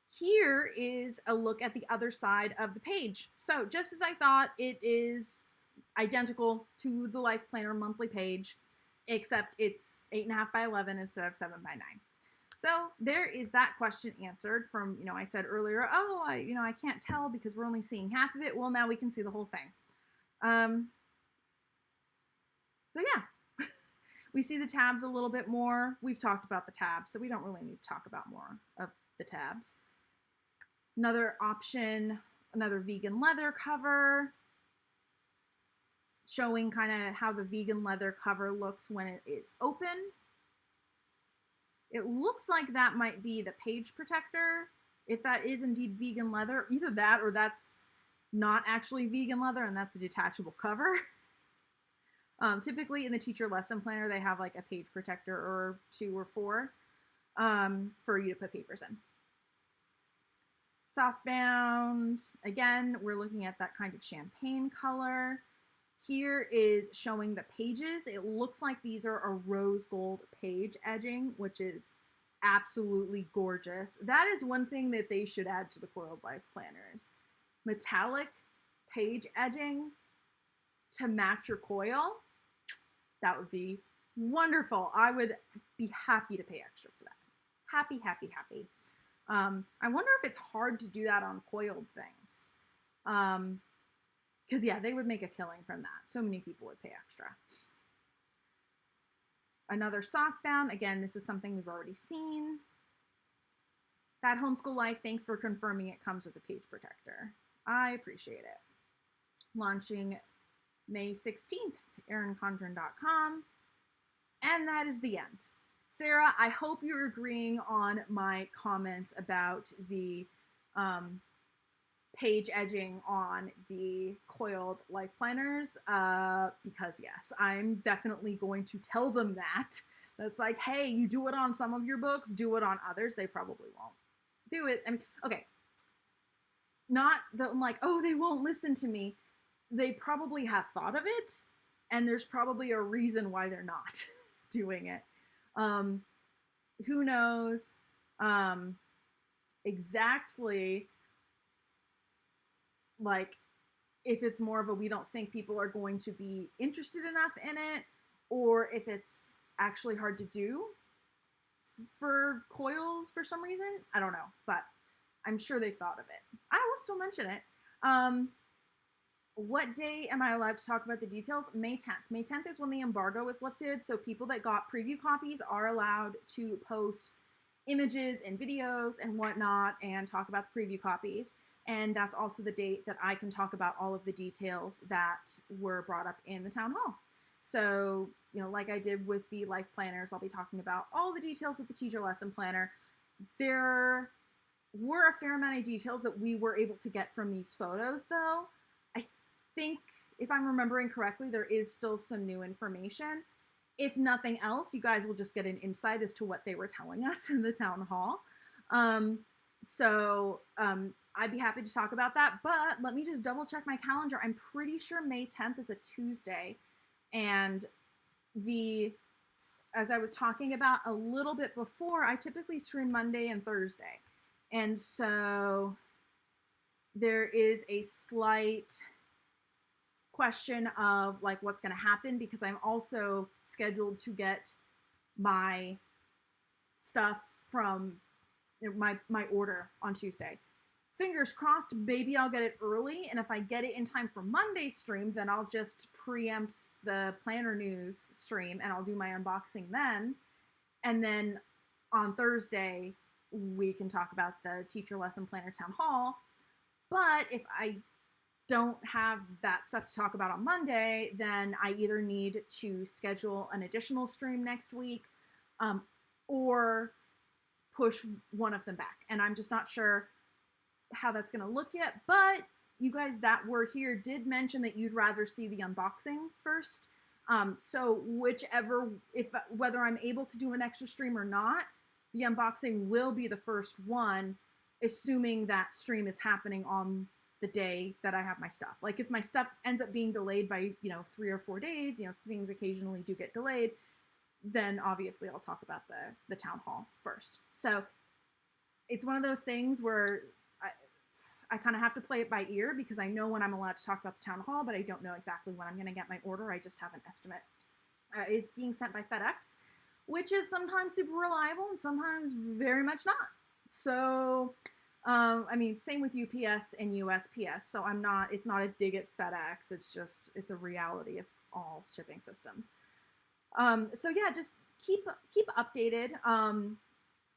Here is a look at the other side of the page. So just as I thought, it is identical to the Life Planner monthly page, except it's 8.5 by 11 instead of 7 by 9. So there is that question answered from, I said earlier, oh, I can't tell because we're only seeing half of it. Well, now we can see the whole thing. So yeah, we see the tabs a little bit more. We've talked about the tabs, so we don't really need to talk about more of the tabs. Another option, another vegan leather cover, showing kind of how the vegan leather cover looks when it is open. It looks like that might be the page protector. If that is indeed vegan leather, either that or that's not actually vegan leather and that's a detachable cover. Typically in the teacher lesson planner, they have like a page protector or 2 or 4 for you to put papers in. Softbound, again, we're looking at that kind of champagne color. Here is showing the pages. It looks like these are a rose gold page edging, which is absolutely gorgeous. That is one thing that they should add to the Coiled Life planners. Metallic page edging to match your coil. That would be wonderful. I would be happy to pay extra for that. Happy, happy, happy. I wonder if it's hard to do that on coiled things. Because yeah, they would make a killing from that. So many people would pay extra. Another softbound. Again, this is something we've already seen. That Homeschool Life, thanks for confirming it comes with a page protector. I appreciate it. Launching May 16th, ErinCondren.com. And that is the end. Sarah, I hope you're agreeing on my comments about the page edging on the Coiled Life planners, because yes, I'm definitely going to tell them that. That's like, hey, you do it on some of your books, do it on others. They probably won't do it. I mean, okay, not that I'm like, oh, they won't listen to me. They probably have thought of it, and there's probably a reason why they're not doing it. Who knows exactly, like, if it's more of a we don't think people are going to be interested enough in it, or if it's actually hard to do for coils for some reason. I don't know, but I'm sure they've thought of it. I will still mention it. What day am I allowed to talk about the details? May 10th. May 10th is when the embargo is lifted, so people that got preview copies are allowed to post images and videos and whatnot and talk about the preview copies. And that's also the date that I can talk about all of the details that were brought up in the town hall. So, like I did with the life planners, I'll be talking about all the details with the teacher lesson planner. There were a fair amount of details that we were able to get from these photos, though. I think, if I'm remembering correctly, there is still some new information. If nothing else, you guys will just get an insight as to what they were telling us in the town hall. I'd be happy to talk about that, but let me just double check my calendar. I'm pretty sure May 10th is a Tuesday, and as I was talking about a little bit before, I typically stream Monday and Thursday, and so there is a slight question of like what's going to happen, because I'm also scheduled to get my stuff from my order on Tuesday. Fingers crossed, maybe I'll get it early, and if I get it in time for Monday's stream, then I'll just preempt the planner news stream and I'll do my unboxing then. And then on Thursday, we can talk about the teacher lesson planner town hall. But if I don't have that stuff to talk about on Monday, then I either need to schedule an additional stream next week, or push one of them back. And I'm just not sure how that's going to look yet, but you guys that were here did mention that you'd rather see the unboxing first. So whether I'm able to do an extra stream or not, the unboxing will be the first one, assuming that stream is happening on the day that I have my stuff. Like if my stuff ends up being delayed by, 3 or 4 days, things occasionally do get delayed, then obviously I'll talk about the town hall first. So it's one of those things where I kind of have to play it by ear, because I know when I'm allowed to talk about the town hall, but I don't know exactly when I'm going to get my order. I just have an estimate. It's being sent by FedEx, which is sometimes super reliable and sometimes very much not. So, same with UPS and USPS. So it's not a dig at FedEx. It's a reality of all shipping systems. So yeah, just keep updated.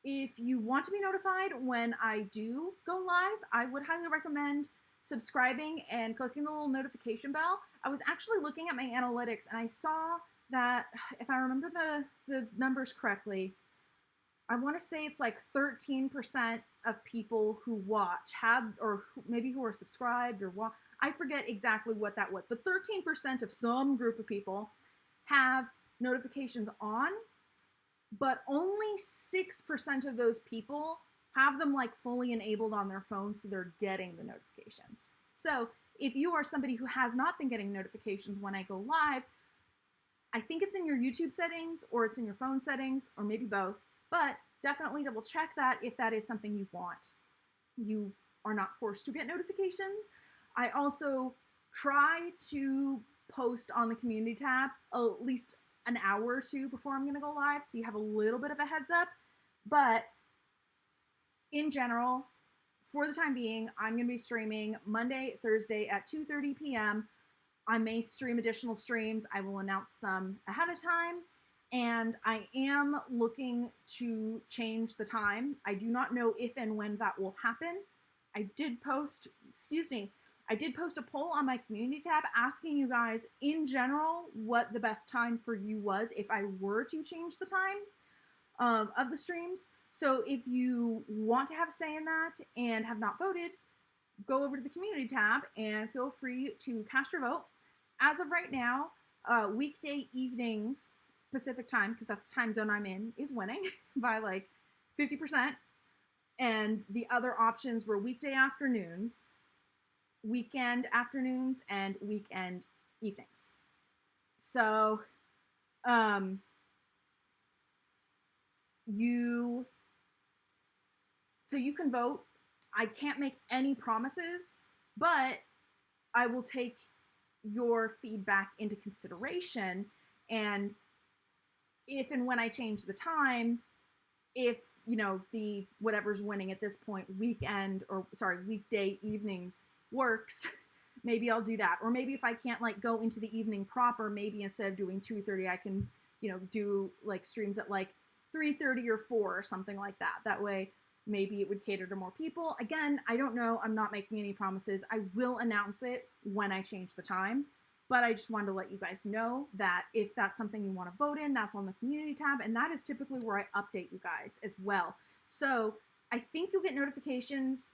If you want to be notified when I do go live, I would highly recommend subscribing and clicking the little notification bell. I was actually looking at my analytics and I saw that, if I remember the numbers correctly, I want to say it's like 13% of people who watch maybe who are subscribed or I forget exactly what that was, but 13% of some group of people have notifications on, but only 6% of those people have them like fully enabled on their phone, so they're getting the notifications. So if you are somebody who has not been getting notifications when I go live, I think it's in your YouTube settings or it's in your phone settings or maybe both, but definitely double check that if that is something you want. You are not forced to get notifications. I also try to post on the community tab at least an hour or two before I'm going to go live, so you have a little bit of a heads up. But in general, for the time being, I'm going to be streaming Monday, Thursday at 2:30 p.m. I may stream additional streams. I will announce them ahead of time. And I am looking to change the time. I do not know if and when that will happen. I did post a poll on my community tab asking you guys in general what the best time for you was if I were to change the time of the streams. So if you want to have a say in that and have not voted, go over to the community tab and feel free to cast your vote. As of right now, weekday evenings Pacific time, because that's the time zone I'm in, is winning by like 50%. And the other options were weekday afternoons, weekend afternoons, and weekend evenings. So you can vote. I can't make any promises, but I will take your feedback into consideration. And if and when I change the time, if the whatever's winning at this point, weekday evenings works, maybe I'll do that. Or maybe if I can't like go into the evening proper, maybe instead of doing 2:30, I can do like streams at like 3:30 or 4 or something like that. That way maybe it would cater to more people. Again, I don't know. I'm not making any promises. I will announce it when I change the time. But I just wanted to let you guys know that if that's something you want to vote in, that's on the community tab. And that is typically where I update you guys as well. So I think you'll get notifications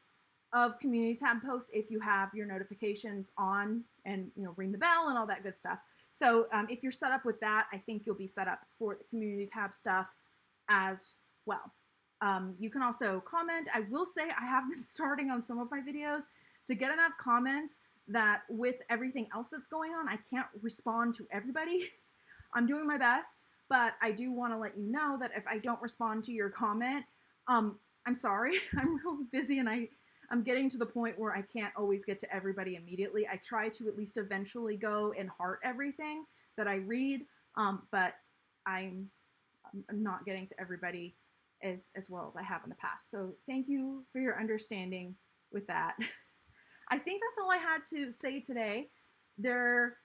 of community tab posts if you have your notifications on and ring the bell and all that good stuff. So if you're set up with that, I think you'll be set up for the community tab stuff as well. You can also comment. I will say I have been starting on some of my videos to get enough comments that with everything else that's going on, I can't respond to everybody. I'm doing my best, but I do want to let you know that if I don't respond to your comment, I'm sorry. I'm really busy and I'm getting to the point where I can't always get to everybody immediately. I try to at least eventually go and heart everything that I read, but I'm not getting to everybody as well as I have in the past. So thank you for your understanding with that. I think that's all I had to say today. There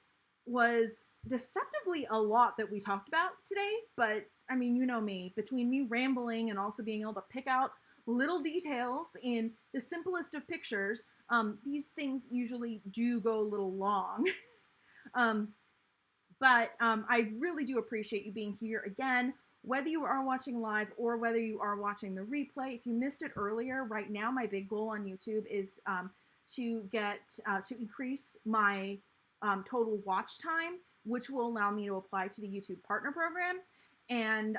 was deceptively a lot that we talked about today, but I mean, you know me, between me rambling and also being able to pick out little details in the simplest of pictures, these things usually do go a little long. But I really do appreciate you being here again, whether you are watching live or whether you are watching the replay. If you missed it earlier, right now my big goal on YouTube is to increase my total watch time which will allow me to apply to the YouTube Partner Program. And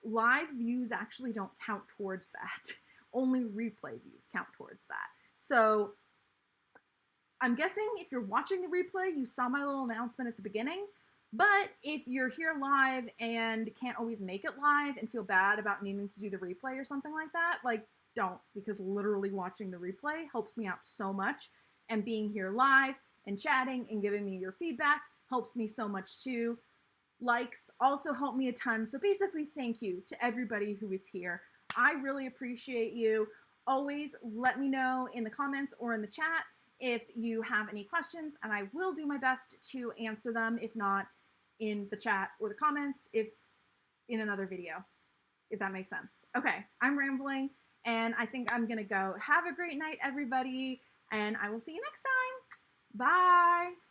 live views actually don't count towards that. Only replay views count towards that. So I'm guessing if you're watching the replay, you saw my little announcement at the beginning. But if you're here live and can't always make it live and feel bad about needing to do the replay or something like that, like, don't, because literally watching the replay helps me out so much. And being here live and chatting and giving me your feedback helps me so much too. Likes also help me a ton. So basically, thank you to everybody who is here. I really appreciate you. Always let me know in the comments or in the chat if you have any questions, and I will do my best to answer them, if not in the chat or the comments, if in another video, if that makes sense. Okay, I'm rambling, and I think I'm gonna go. Have a great night, everybody, and I will see you next time. Bye.